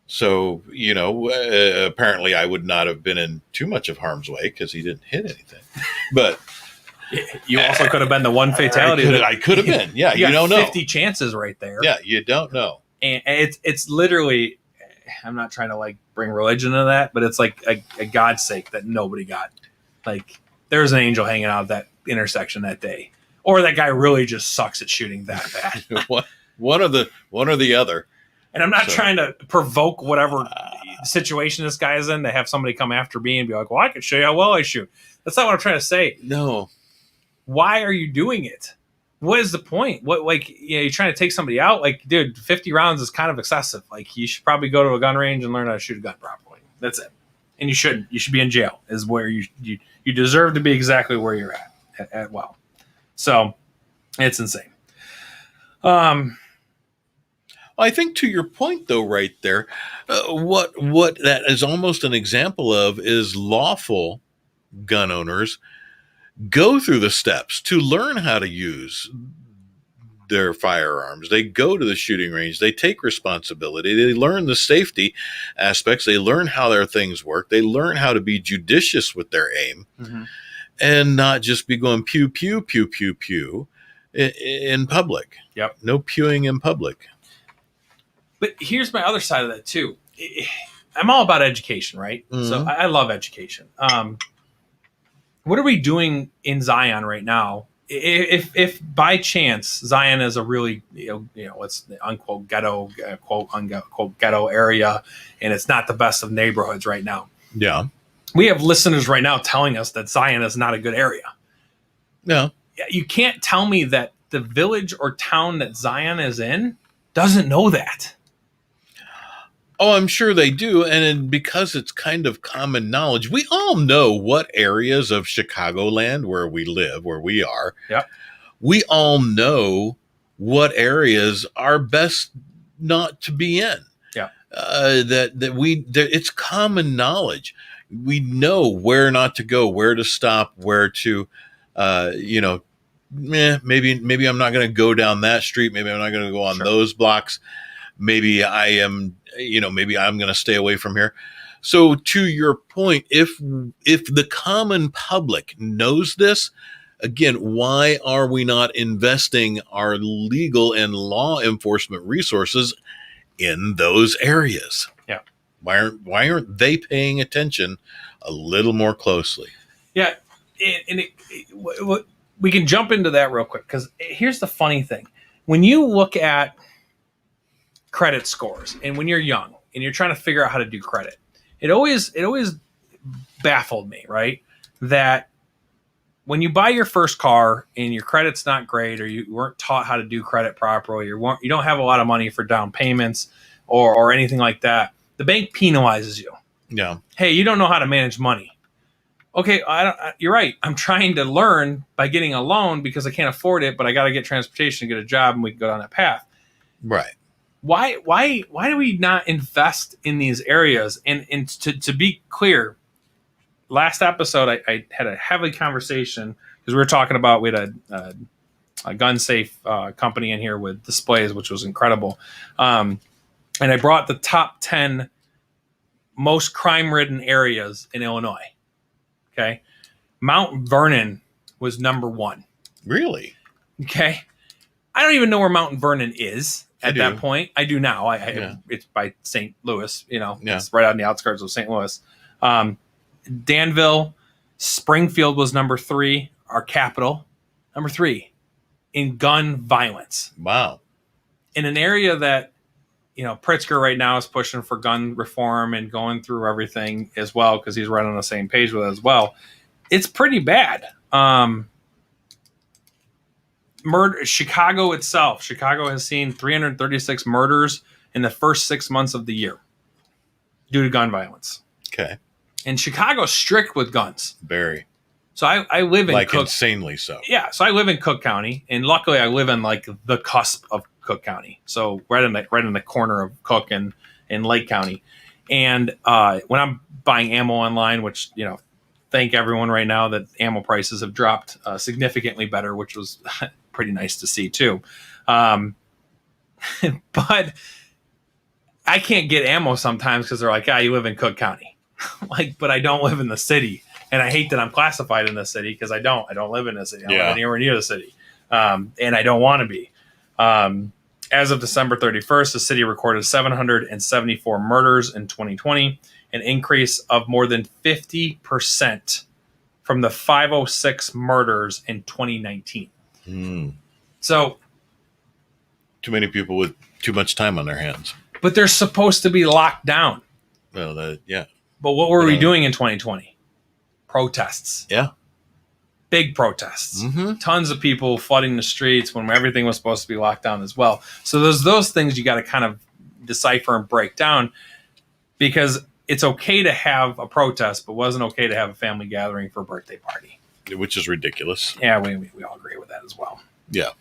[SPEAKER 1] So, apparently I would not have been in too much of harm's way because he didn't hit anything. But
[SPEAKER 2] you also could have been the one fatality.
[SPEAKER 1] I could have been. Yeah, you don't know.
[SPEAKER 2] 50 chances right there.
[SPEAKER 1] Yeah, you don't know.
[SPEAKER 2] And it's literally, I'm not trying to like bring religion into that, but it's like a God's sake that nobody got. Like there's an angel hanging out of that intersection that day, or that guy really just sucks at shooting that bad.
[SPEAKER 1] one or the other.
[SPEAKER 2] And I'm not trying to provoke whatever situation this guy is in to have somebody come after me and be like, well, I can show you how well I shoot. That's not what I'm trying to say.
[SPEAKER 1] No.
[SPEAKER 2] Why are you doing it? What is the point? You're trying to take somebody out? Like, dude, 50 rounds is kind of excessive. Like, you should probably go to a gun range and learn how to shoot a gun properly. That's it. And you shouldn't. You should be in jail. Is where you deserve to be exactly where you're at. Well, so it's insane.
[SPEAKER 1] I think to your point, though, right there, what that is almost an example of is lawful gun owners go through the steps to learn how to use their firearms. They go to the shooting range. They take responsibility. They learn the safety aspects. They learn how their things work. They learn how to be judicious with their aim and not just be going pew, pew, pew, pew, pew in public.
[SPEAKER 2] Yep.
[SPEAKER 1] No pewing in public.
[SPEAKER 2] But here's my other side of that too. I'm all about education, right? So I love education. What are we doing in Zion right now? If by chance Zion is a really, let's unquote ghetto, quote unquote ghetto area, and it's not the best of neighborhoods right now.
[SPEAKER 1] Yeah.
[SPEAKER 2] We have listeners right now telling us that Zion is not a good area.
[SPEAKER 1] Yeah.
[SPEAKER 2] You can't tell me that the village or town that Zion is in doesn't know that.
[SPEAKER 1] Oh, I'm sure they do. And because it's kind of common knowledge, we all know what areas of Chicagoland where we live, where we are.
[SPEAKER 2] Yep.
[SPEAKER 1] We all know what areas are best not to be in.
[SPEAKER 2] Yeah.
[SPEAKER 1] It's common knowledge. We know where not to go, where to stop, where to, maybe I'm not going to go down that street. Maybe I'm not going to go on those blocks. Maybe I am, maybe I'm going to stay away from here. So to your point, if the common public knows this, again, why are we not investing our legal and law enforcement resources in those areas?
[SPEAKER 2] Yeah.
[SPEAKER 1] Why aren't they paying attention a little more closely?
[SPEAKER 2] Yeah. And we can jump into that real quick, because here's the funny thing. When you look at credit scores, and when you're young and you're trying to figure out how to do credit, it always baffled me, right? That when you buy your first car and your credit's not great, or you weren't taught how to do credit properly, you don't have a lot of money for down payments or anything like that, the bank penalizes you.
[SPEAKER 1] Yeah.
[SPEAKER 2] Hey, you don't know how to manage money. Okay, you're right. I'm trying to learn by getting a loan because I can't afford it, but I got to get transportation, get a job, and we can go down that path.
[SPEAKER 1] Right.
[SPEAKER 2] Why do we not invest in these areas? And to be clear, last episode I had a heavy conversation because we were talking about, we had a gun safe company in here with displays, which was incredible. And and I brought the top 10 most crime-ridden areas in Illinois. Okay. Mount Vernon was number 1.
[SPEAKER 1] Really?
[SPEAKER 2] Okay. I don't even know where Mount Vernon is at that
[SPEAKER 1] do.
[SPEAKER 2] point. I do now.
[SPEAKER 1] Yeah.
[SPEAKER 2] It's by St. Louis,
[SPEAKER 1] Yeah.
[SPEAKER 2] It's right on the outskirts of St. Louis. Danville, Springfield was number 3, our capital. Number 3 in gun violence.
[SPEAKER 1] Wow.
[SPEAKER 2] In an area that, Pritzker right now is pushing for gun reform and going through everything as well, because he's right on the same page with it as well. It's pretty bad. Chicago itself. Chicago has seen 336 murders in the first 6 months of the year due to gun violence.
[SPEAKER 1] Okay.
[SPEAKER 2] And Chicago's strict with guns.
[SPEAKER 1] Very.
[SPEAKER 2] So I live in Cook.
[SPEAKER 1] Insanely so.
[SPEAKER 2] Yeah. So I live in Cook County, and luckily I live in like the cusp of Cook County. So right in the corner of Cook and in Lake County. And when I'm buying ammo online, which, thank everyone right now that ammo prices have dropped significantly better, which was pretty nice to see too. But I can't get ammo sometimes because they're like, you live in Cook County. But I don't live in the city. And I hate that I'm classified in the city because I don't live in the city. I don't live anywhere near the city. And I don't want to be. As of December 31st, the city recorded 774 murders in 2020, an increase of more than 50% from the 506 murders in 2019. So,
[SPEAKER 1] too many people with too much time on their hands.
[SPEAKER 2] But they're supposed to be locked down.
[SPEAKER 1] Well, yeah.
[SPEAKER 2] But what were we doing in 2020? Protests.
[SPEAKER 1] Yeah.
[SPEAKER 2] Big protests. Tons of people flooding the streets when everything was supposed to be locked down as well. So there's those things you got to kind of decipher and break down, because it's okay to have a protest, but wasn't okay to have a family gathering for a birthday party.
[SPEAKER 1] Which is ridiculous.
[SPEAKER 2] Yeah, we all agree with that as well.
[SPEAKER 1] Yeah.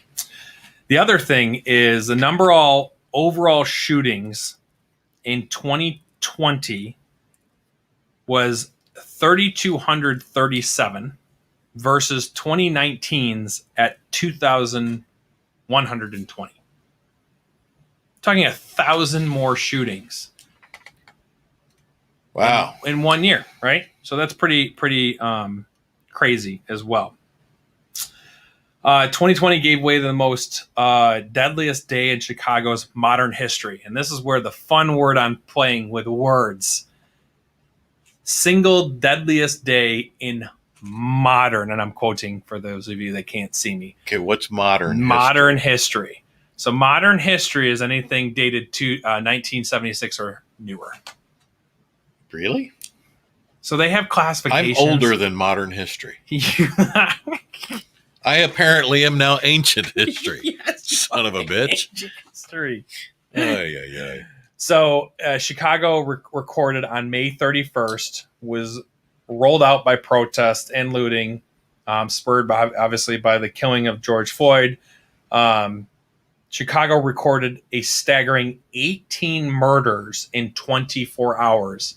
[SPEAKER 2] The other thing is the overall shootings in 2020 was 3,237 versus 2019's at 2,120. Talking 1,000 more shootings.
[SPEAKER 1] Wow.
[SPEAKER 2] In 1 year, right? So that's pretty crazy as well. 2020 gave way to the most deadliest day in Chicago's modern history. And this is where the fun word I'm playing with words. Single deadliest day in modern, and I'm quoting for those of you that can't see me.
[SPEAKER 1] Okay, what's modern?
[SPEAKER 2] Modern history. So modern history is anything dated to 1976 or newer.
[SPEAKER 1] Really?
[SPEAKER 2] So they have classifications.
[SPEAKER 1] I'm older than modern history. I apparently am now ancient history.
[SPEAKER 2] Yes,
[SPEAKER 1] son of a bitch.
[SPEAKER 2] Ancient history.
[SPEAKER 1] Ay.
[SPEAKER 2] So Chicago recorded on May 31st was rolled out by protest and looting, spurred obviously by the killing of George Floyd. Chicago recorded a staggering 18 murders in 24 hours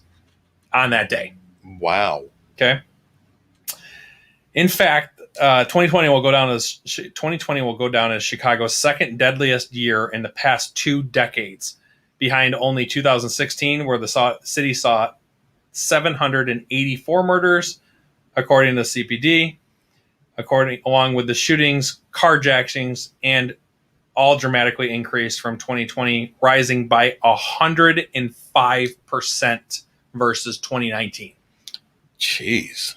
[SPEAKER 2] on that day.
[SPEAKER 1] Wow.
[SPEAKER 2] Okay. In fact, 2020 will go down as Chicago's second deadliest year in the past 2 decades, behind only 2016, where the city saw 784 murders, according to CPD. Along with the shootings, carjackings, and all dramatically increased from 2020, rising by 105% versus 2019.
[SPEAKER 1] Jeez.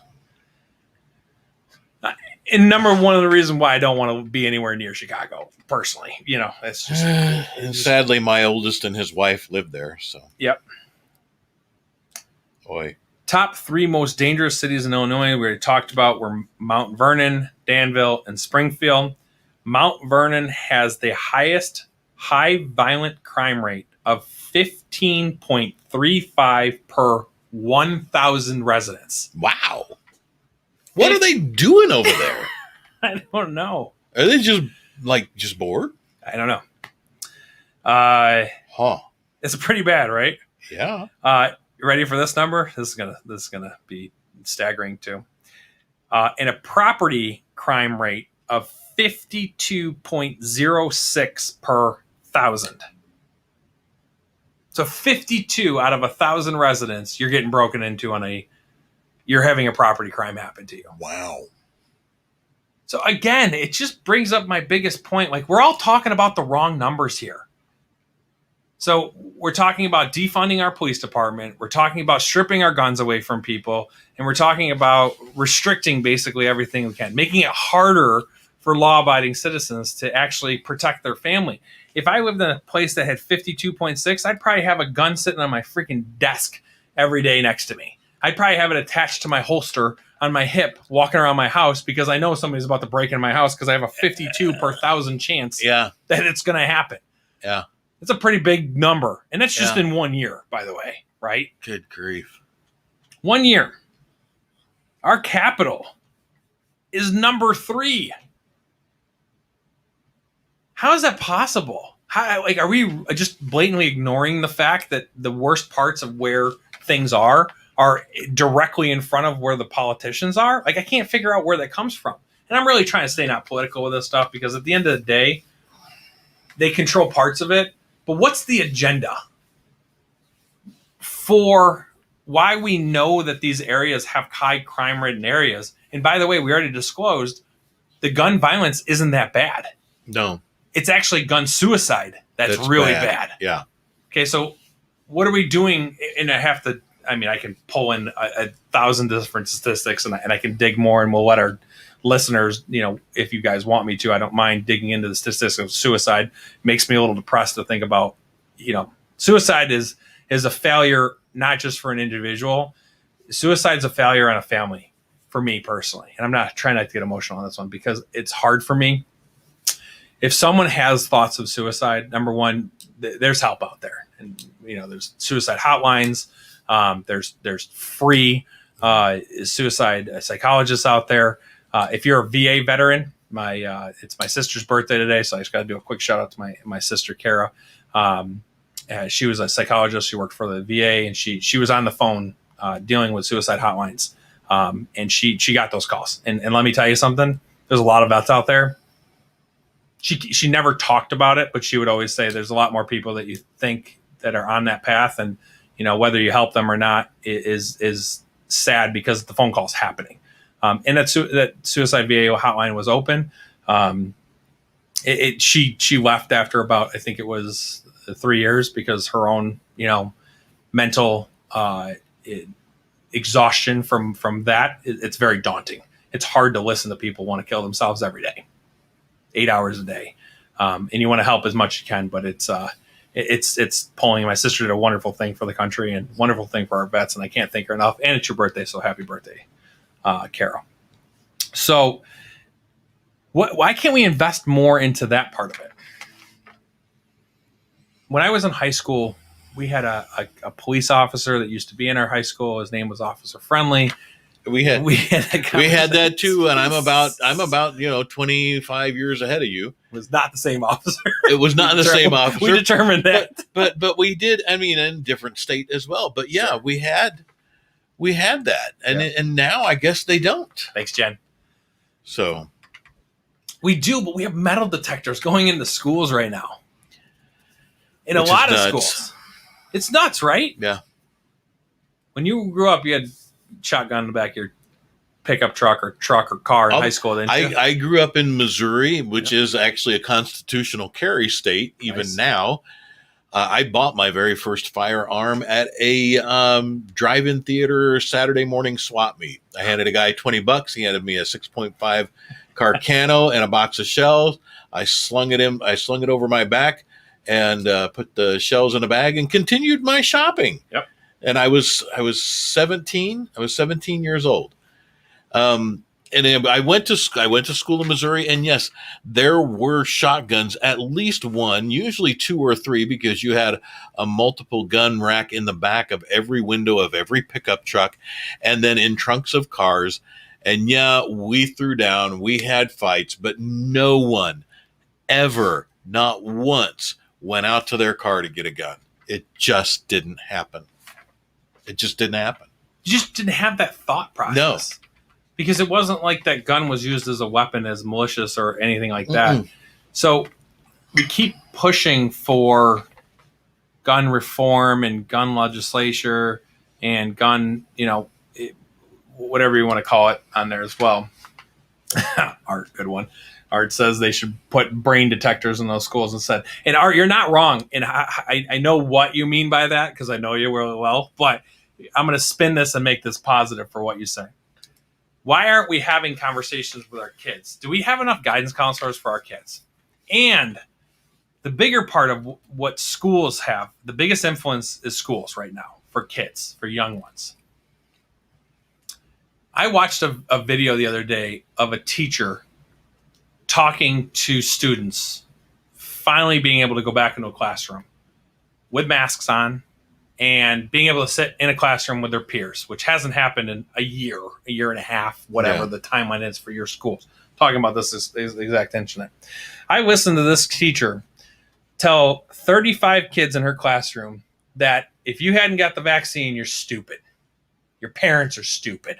[SPEAKER 2] And number one of the reasons why I don't want to be anywhere near Chicago, personally. It's just...
[SPEAKER 1] and sadly, my oldest and his wife live there, so.
[SPEAKER 2] Yep.
[SPEAKER 1] Boy.
[SPEAKER 2] Top 3 most dangerous cities in Illinois we already talked about were Mount Vernon, Danville, and Springfield. Mount Vernon has the highest high violent crime rate of 15.35 per 1,000 residents.
[SPEAKER 1] Wow. What are they doing over there?
[SPEAKER 2] I don't know.
[SPEAKER 1] Are they just bored?
[SPEAKER 2] I don't know.
[SPEAKER 1] Huh.
[SPEAKER 2] It's pretty bad, right?
[SPEAKER 1] Yeah.
[SPEAKER 2] You ready for this number? This is gonna be staggering too. And a property crime rate of 52.06 per 1,000. So 52 out of 1,000 residents, you're getting broken into you're having a property crime happen to you.
[SPEAKER 1] Wow.
[SPEAKER 2] So again, it just brings up my biggest point. Like, we're all talking about the wrong numbers here. So we're talking about defunding our police department. We're talking about stripping our guns away from people. And we're talking about restricting basically everything we can, making it harder for law-abiding citizens to actually protect their family. If I lived in a place that had 52.6, I'd probably have a gun sitting on my freaking desk every day next to me. I'd probably have it attached to my holster on my hip walking around my house because I know somebody's about to break in my house because I have a 52 per 1,000 chance that it's going to happen.
[SPEAKER 1] Yeah.
[SPEAKER 2] It's a pretty big number. And that's just in 1 year, by the way, right?
[SPEAKER 1] Good grief.
[SPEAKER 2] 1 year. Our capital is number 3. How is that possible? Are we just blatantly ignoring the fact that the worst parts of where things are directly in front of where the politicians are? Like, I can't figure out where that comes from. And I'm really trying to stay not political with this stuff because at the end of the day, they control parts of it. But what's the agenda for why we know that these areas have high crime-ridden areas? And by the way, we already disclosed the gun violence isn't that bad.
[SPEAKER 1] No.
[SPEAKER 2] It's actually gun suicide that's really bad.
[SPEAKER 1] Yeah.
[SPEAKER 2] Okay, so what are we doing? And I can pull in 1,000 different statistics and I can dig more, and we'll let our listeners, if you guys want me to, I don't mind digging into the statistics of suicide. It makes me a little depressed to think about, suicide is a failure, not just for an individual. Suicide is a failure on a family for me personally. And I'm not trying not to get emotional on this one because it's hard for me. If someone has thoughts of suicide, number one, there's help out there. And, there's suicide hotlines. There's free suicide psychologists out there. If you're a VA veteran, it's my sister's birthday today, so I just got to do a quick shout out to my sister Kara. She was a psychologist. She worked for the VA, and she was on the phone dealing with suicide hotlines, and she got those calls. And let me tell you something: there's a lot of vets out there. She never talked about it, but she would always say there's a lot more people that you think that are on that path, and whether you help them or not is sad because the phone call's happening. And that suicide VA hotline was open. She left after about, I think it was 3 years because her own mental exhaustion from that. It's very daunting. It's hard to listen to people want to kill themselves every day, 8 hours a day, and you want to help as much as you can, but it's pulling. My sister did a wonderful thing for the country and wonderful thing for our vets, and I can't thank her enough. And it's your birthday, so happy birthday, Carol. So why can't we invest more into that part of it? When I was in high school, we had a police officer that used to be in our high school. His name was Officer Friendly.
[SPEAKER 1] We had that too, and I'm about 25 years ahead of you.
[SPEAKER 2] It was not the same officer.
[SPEAKER 1] It was not the same officer.
[SPEAKER 2] We determined that,
[SPEAKER 1] but we did. I mean, in different state as well. But yeah, sure. we had that, and now I guess they don't.
[SPEAKER 2] Thanks, Jen.
[SPEAKER 1] So
[SPEAKER 2] we do, but we have metal detectors going into schools right now. In a lot of schools, it's nuts, right?
[SPEAKER 1] Yeah.
[SPEAKER 2] When you grew up, you had shotgun in the back of your pickup truck or car in high school. Didn't you?
[SPEAKER 1] I grew up in Missouri, which is actually a constitutional carry state. Even nice. Now, I bought my very first firearm at a drive-in theater Saturday morning swap meet. I handed a guy $20. He handed me a 6.5 Carcano and a box of shells. I slung it over my back and put the shells in a bag and continued my shopping.
[SPEAKER 2] Yep.
[SPEAKER 1] And I was 17. I was 17 years old. And I went to school in Missouri, and yes, there were shotguns, at least one, usually 2 or 3, because you had a multiple gun rack in the back of every window of every pickup truck, and then in trunks of cars. And yeah, we threw down, we had fights, but no one ever, not once, went out to their car to get a gun. It just didn't happen. It just didn't happen.
[SPEAKER 2] You just didn't have that thought process.
[SPEAKER 1] No.
[SPEAKER 2] Because it wasn't like that gun was used as a weapon, as malicious or anything like that. Mm-mm. So we keep pushing for gun reform and gun legislature and gun, whatever you want to call it on there as well. Art, good one. Art says they should put brain detectors in those schools instead. And Art, you're not wrong. And I know what you mean by that because I know you really well. But I'm going to spin this and make this positive for what you say. Why aren't we having conversations with our kids? Do we have enough guidance counselors for our kids? And the bigger part of what schools have, the biggest influence is schools right now for kids, for young ones. I watched a video the other day of a teacher talking to students, finally being able to go back into a classroom with masks on and being able to sit in a classroom with their peers, which hasn't happened in a year and a half, whatever the timeline is for your schools. Talking about this is the exact incident. I listened to this teacher tell 35 kids in her classroom that if you hadn't got the vaccine, you're stupid. Your parents are stupid.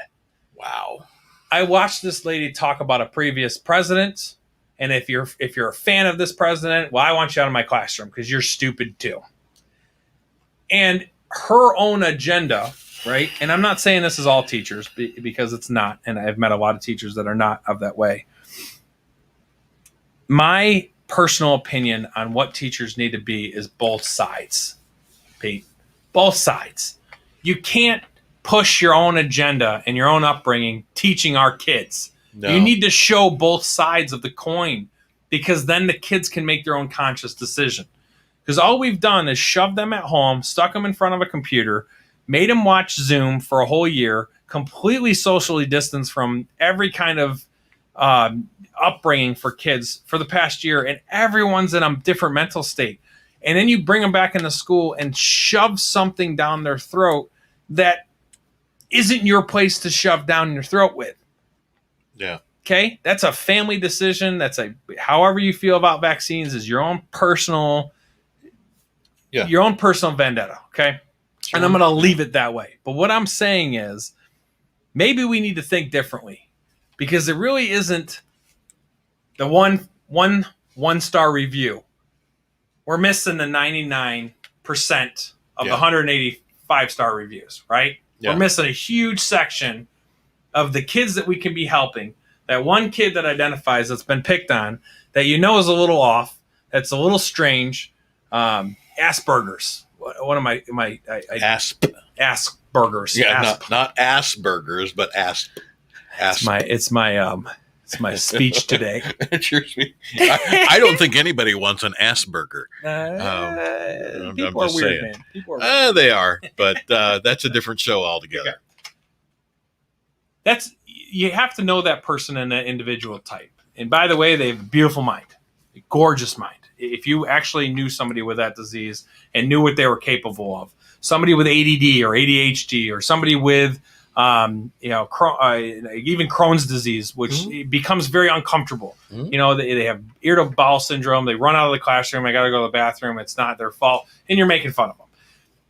[SPEAKER 1] Wow.
[SPEAKER 2] I watched this lady talk about a previous president, and if you're a fan of this president, well, I want you out of my classroom because you're stupid too. And her own agenda, right? And I'm not saying this is all teachers because it's not, and I've met a lot of teachers that are not of that way. My personal opinion on what teachers need to be is both sides, Pete. Both sides. You can't push your own agenda and your own upbringing teaching our kids. No. You need to show both sides of the coin because then the kids can make their own conscious decision. Because all we've done is shoved them at home, stuck them in front of a computer, made them watch Zoom for a whole year, completely socially distanced from every kind of upbringing for kids for the past year, and everyone's in a different mental state. And then you bring them back into school and shove something down their throat that isn't your place to shove down your throat with.
[SPEAKER 1] Yeah.
[SPEAKER 2] Okay? That's a family decision. That's however you feel about vaccines is your own personal vendetta. Okay? Sure. And I'm going to leave it that way. But what I'm saying is maybe we need to think differently because it really isn't the one-star review. We're missing the 99% of the 185-star reviews, right? Yeah. We're missing a huge section of the kids that we can be helping. That one kid that identifies that's been picked on, that is a little off, that's a little strange. Asperger's. What am I? Asperger's.
[SPEAKER 1] Yeah, not Asperger's, but asp.
[SPEAKER 2] It's my speech today.
[SPEAKER 1] It's your speech. I don't think anybody wants an Asperger.
[SPEAKER 2] People are weird, man. People are weird.
[SPEAKER 1] They are, but that's a different show altogether.
[SPEAKER 2] Okay. You have to know that person and that individual type. And by the way, they have a beautiful mind, a gorgeous mind. If you actually knew somebody with that disease and knew what they were capable of, somebody with ADD or ADHD or somebody with even Crohn's disease, which becomes very uncomfortable. Mm-hmm. They have irritable bowel syndrome. They run out of the classroom. I got to go to the bathroom. It's not their fault. And you're making fun of them.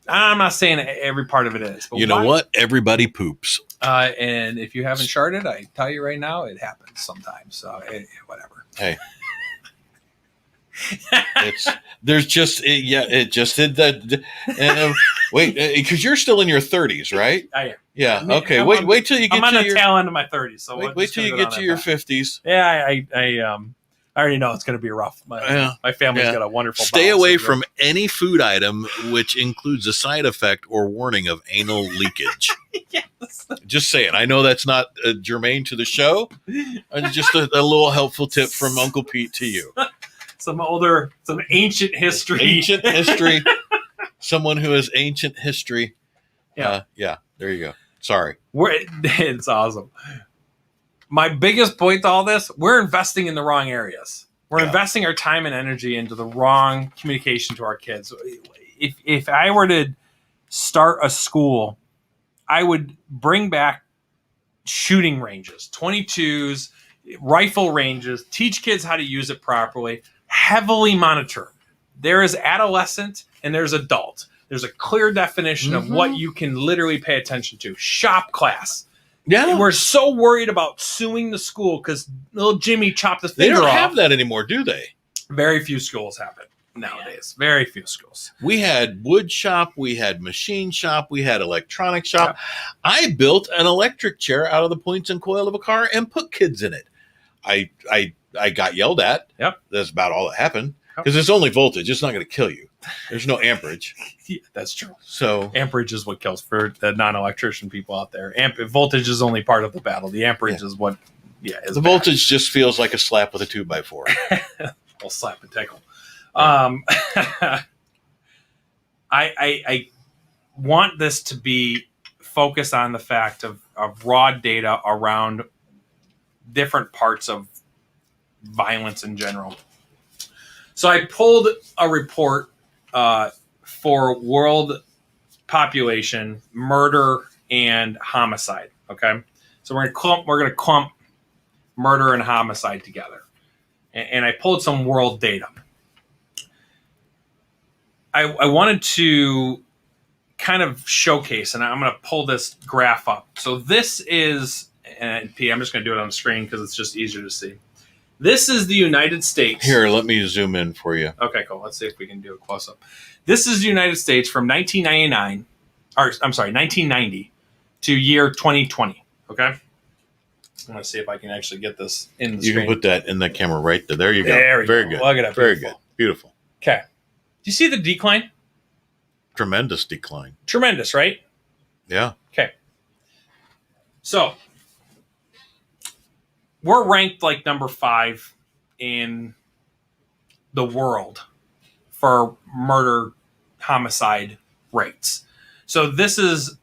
[SPEAKER 2] I'm not saying every part of it is. But
[SPEAKER 1] you know what? Everybody poops.
[SPEAKER 2] And if you haven't charted, I tell you right now, it happens sometimes. So whatever.
[SPEAKER 1] Hey. It just did that. Wait, because you're still in your 30s, right?
[SPEAKER 2] I am.
[SPEAKER 1] Yeah. Okay. Wait till you get.
[SPEAKER 2] I'm on the tail end of my 30s. So
[SPEAKER 1] wait till you get to your 50s.
[SPEAKER 2] Yeah, I already know it's going to be rough. My family's got a wonderful.
[SPEAKER 1] Stay away from any food item which includes a side effect or warning of anal leakage. Yes. Just saying. I know that's not germane to the show. Just a little helpful tip from Uncle Pete to you.
[SPEAKER 2] Some ancient history.
[SPEAKER 1] Someone who has ancient history. Yeah. There you go. Sorry.
[SPEAKER 2] It's awesome. My biggest point to all this, we're investing in the wrong areas. We're investing our time and energy into the wrong communication to our kids. If I were to start a school, I would bring back shooting ranges, 22s, rifle ranges, teach kids how to use it properly, heavily monitor. There is adolescent and there's adult. There's a clear definition of what you can literally pay attention to. Shop class. Yeah, we're so worried about suing the school because little Jimmy chopped his finger off.
[SPEAKER 1] They don't have that anymore, do they?
[SPEAKER 2] Very few schools have it. nowadays. Very few schools.
[SPEAKER 1] We had wood shop, we had machine shop, we had electronic shop.
[SPEAKER 2] Yep.
[SPEAKER 1] I built an electric chair out of the points and coil of a car and put kids in it. I got yelled at.
[SPEAKER 2] Yep.
[SPEAKER 1] That's about all that happened.
[SPEAKER 2] Yep.
[SPEAKER 1] Because it's only voltage. It's not going to kill you. There's no amperage.
[SPEAKER 2] Yeah, that's true.
[SPEAKER 1] So
[SPEAKER 2] amperage is what kills for the non-electrician people out there. Voltage is only part of the battle. The amperage is what, is
[SPEAKER 1] the
[SPEAKER 2] bad.
[SPEAKER 1] voltage just feels like a slap with a 2x4.
[SPEAKER 2] I'll slap and tickle. I want this to be focused on the fact of raw data around different parts of violence in general. So I pulled a report for world population, murder, and homicide. Okay, so we're gonna clump murder and homicide together, and I pulled some world data. I wanted to kind of showcase, and I'm going to pull this graph up. So this is, and P, I'm just going to do it on the screen because it's just easier to see. This is the United States.
[SPEAKER 1] Here, let me zoom in for you.
[SPEAKER 2] Okay, cool. Let's see if we can do a close up. This is the United States from 1990 to year 2020. Okay. I'm going to see if I can actually get this in the screen.
[SPEAKER 1] You can put that in the camera right there. There you go.
[SPEAKER 2] There we
[SPEAKER 1] Very
[SPEAKER 2] go.
[SPEAKER 1] good.
[SPEAKER 2] Look at that.
[SPEAKER 1] Very
[SPEAKER 2] Beautiful.
[SPEAKER 1] good. Beautiful.
[SPEAKER 2] Okay. Do you see the decline?
[SPEAKER 1] Tremendous decline.
[SPEAKER 2] Tremendous, right?
[SPEAKER 1] Yeah.
[SPEAKER 2] Okay. So we're ranked like number 5 in the world for murder homicide rates. So this is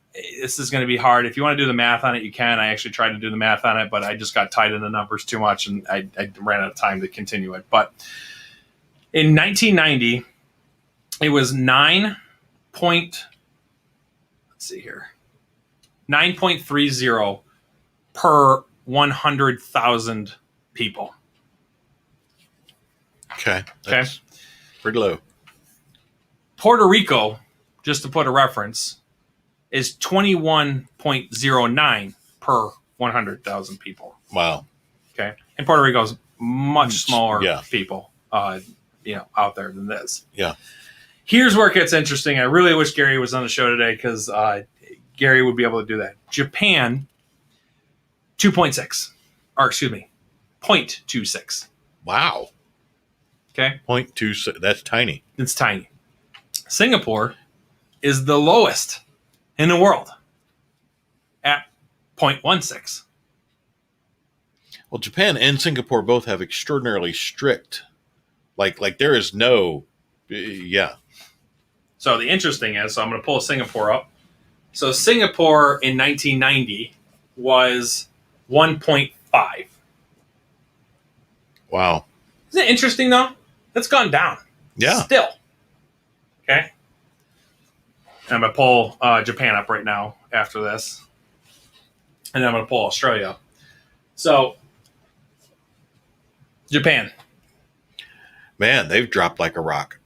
[SPEAKER 2] going to be hard. If you want to do the math on it, you can. I actually tried to do the math on it, but I just got tied in the numbers too much, and I ran out of time to continue it. But in 1990, it was 9.30 per 100,000 people.
[SPEAKER 1] Okay. That's pretty low.
[SPEAKER 2] Puerto Rico, just to put a reference, is 21.09 per 100,000 people.
[SPEAKER 1] Wow.
[SPEAKER 2] Okay. And Puerto Rico is much smaller people, out there than this.
[SPEAKER 1] Yeah.
[SPEAKER 2] Here's where it gets interesting. I really wish Gary was on the show today because Gary would be able to do that. Japan, 0.26.
[SPEAKER 1] Wow.
[SPEAKER 2] Okay.
[SPEAKER 1] 0.26. That's tiny.
[SPEAKER 2] It's tiny. Singapore is the lowest in the world at 0.16.
[SPEAKER 1] Well, Japan and Singapore both have extraordinarily strict, like there is no,
[SPEAKER 2] So the interesting is, I'm going to pull Singapore up. So Singapore in 1990 was 1.5.
[SPEAKER 1] Wow.
[SPEAKER 2] Isn't it interesting though? That's gone down.
[SPEAKER 1] Yeah.
[SPEAKER 2] Still. Okay. And I'm going to pull Japan up right now after this. And then I'm going to pull Australia up. So, Japan.
[SPEAKER 1] Man, they've dropped like a rock.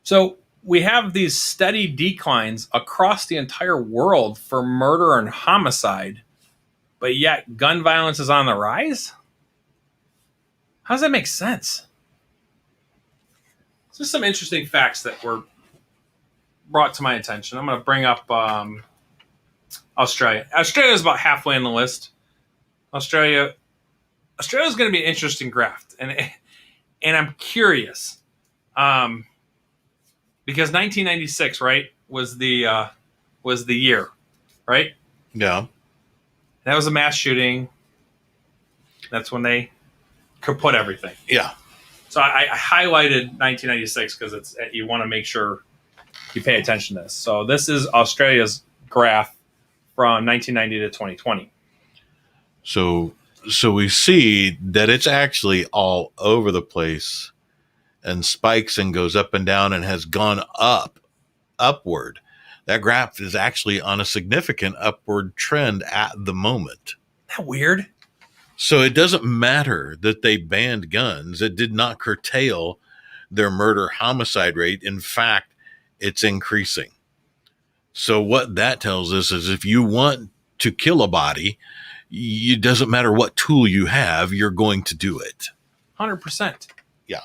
[SPEAKER 2] So, we have these steady declines across the entire world for murder and homicide, but yet gun violence is on the rise? How does that make sense? There's some interesting facts that were brought to my attention. I'm going to bring up Australia. Australia is about halfway in the list. Australia is going to be an interesting graph, and I'm curious, because 1996, right, was the year, right?
[SPEAKER 1] Yeah.
[SPEAKER 2] That was a mass shooting. That's when they could put everything.
[SPEAKER 1] Yeah.
[SPEAKER 2] So I highlighted 1996 because you want to make sure you pay attention to this. So this is Australia's graph from 1990 to 2020.
[SPEAKER 1] So we see that it's actually all over the place and spikes and goes up and down and has gone upward. That graph is actually on a significant upward trend at the moment.
[SPEAKER 2] Isn't that weird?
[SPEAKER 1] So it doesn't matter that they banned guns. It did not curtail their murder homicide rate. In fact, it's increasing. So what that tells us is if you want to kill a body, it doesn't matter what tool you have, you're going to do it.
[SPEAKER 2] 100%.
[SPEAKER 1] Yeah.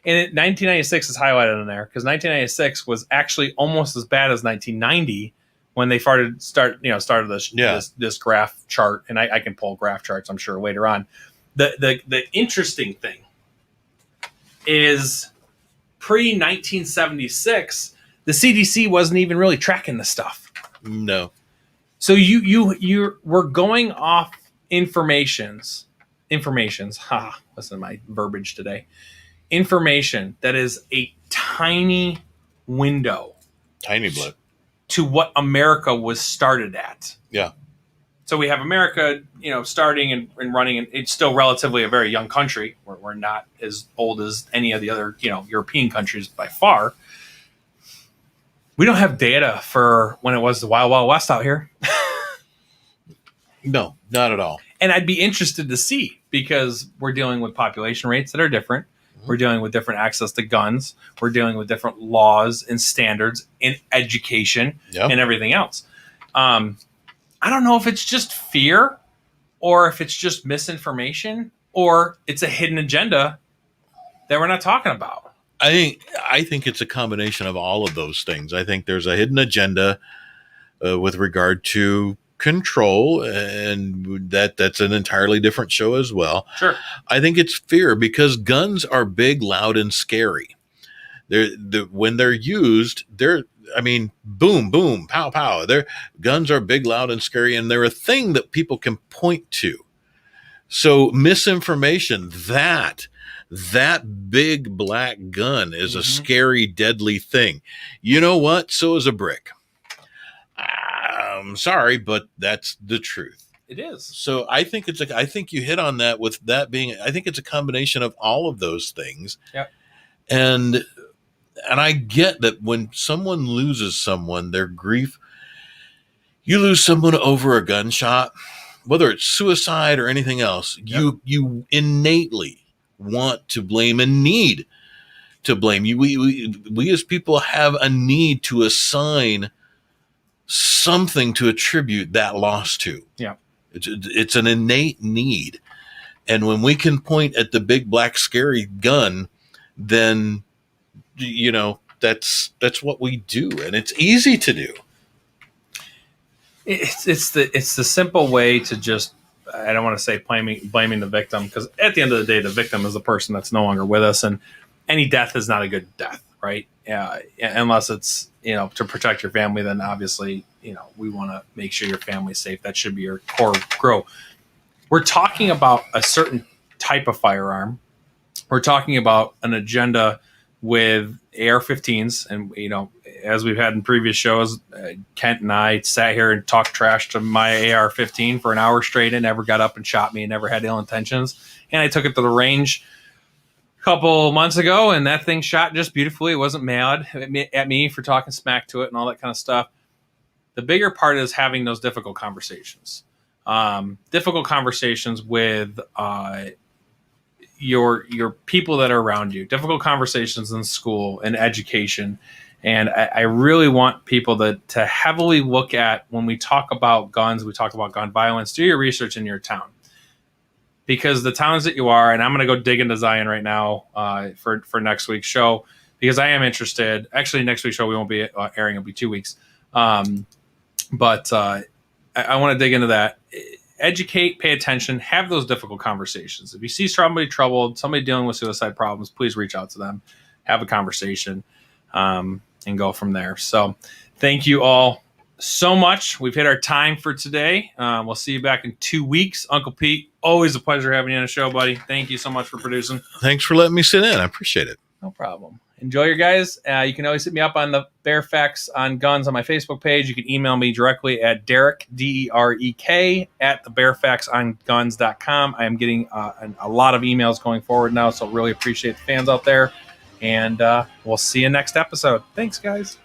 [SPEAKER 2] And 1996 is highlighted in there because 1996 was actually almost as bad as 1990 when they started this graph chart. And I can pull graph charts, I'm sure, later on. The interesting thing is pre-1976, the CDC wasn't even really tracking this stuff.
[SPEAKER 1] No.
[SPEAKER 2] So you were going off informations. Listen to my verbiage today. Information that is a tiny window.
[SPEAKER 1] Tiny blip.
[SPEAKER 2] To what America was started at.
[SPEAKER 1] Yeah.
[SPEAKER 2] So we have America, starting and running, and it's still relatively a very young country. We're not as old as any of the other, European countries by far. We don't have data for when it was the Wild Wild West out here.
[SPEAKER 1] No, not at all.
[SPEAKER 2] And I'd be interested to see, because we're dealing with population rates that are different. We're dealing with different access to guns. We're dealing with different laws and standards in education and everything else. I don't know if it's just fear or if it's just misinformation or it's a hidden agenda that we're not talking about.
[SPEAKER 1] I think it's a combination of all of those things. I think there's a hidden agenda with regard to control, and that's an entirely different show as well.
[SPEAKER 2] Sure.
[SPEAKER 1] I think it's fear because guns are big, loud, and scary. When they're used, boom, boom, pow, pow. Guns are big, loud, and scary, and they're a thing that people can point to. So misinformation, that big black gun is a scary, deadly thing. You know what? So is a brick. I'm sorry, but that's the truth.
[SPEAKER 2] It is.
[SPEAKER 1] So I think I think you hit on that with that being, I think it's a combination of all of those things.
[SPEAKER 2] Yep.
[SPEAKER 1] And I get that when someone loses someone, their grief, you lose someone over a gunshot, whether it's suicide or anything else, you innately want to blame and need to blame. We as people have a need to assign something to attribute that loss to.
[SPEAKER 2] Yeah.
[SPEAKER 1] It's an innate need. And when we can point at the big black scary gun, then that's what we do, and it's easy to do.
[SPEAKER 2] It's the simple way to just, I don't want to say blaming the victim, because at the end of the day, the victim is the person that's no longer with us, and any death is not a good death, right? Unless it's to protect your family, then obviously we want to make sure your family's safe. That should be your core grow. We're talking about a certain type of firearm. We're talking about an agenda with AR-15s, and as we've had in previous shows, Kent and I sat here and talked trash to my AR-15 for an hour straight and never got up and shot me and never had ill intentions. And I took it to the range a couple months ago, and that thing shot just beautifully. It wasn't mad at me for talking smack to it and all that kind of stuff. The bigger part is having those difficult conversations. Difficult conversations with your people that are around you, difficult conversations in school and education. And I really want people to heavily look at, when we talk about guns, we talk about gun violence, do your research in your town. Because the towns that you are, and I'm going to go dig into Zion right now for next week's show, because I am interested. Actually, next week's show we won't be airing, it'll be 2 weeks. But I want to dig into that. Educate, pay attention, have those difficult conversations. If you see somebody troubled, somebody dealing with suicide problems, please reach out to them, have a conversation, and go from there. So thank you all so much. We've hit our time for today. We'll see you back in 2 weeks. Uncle Pete, always a pleasure having you on the show, buddy. Thank you so much for producing.
[SPEAKER 1] Thanks for letting me sit in. I appreciate it.
[SPEAKER 2] No problem. Enjoy your guys. You can always hit me up on the Baer Facts on Guns on my Facebook page. You can email me directly at Derek, DEREK, at thebearfactsonguns.com. I am getting a lot of emails going forward now, so really appreciate the fans out there. And we'll see you next episode. Thanks, guys.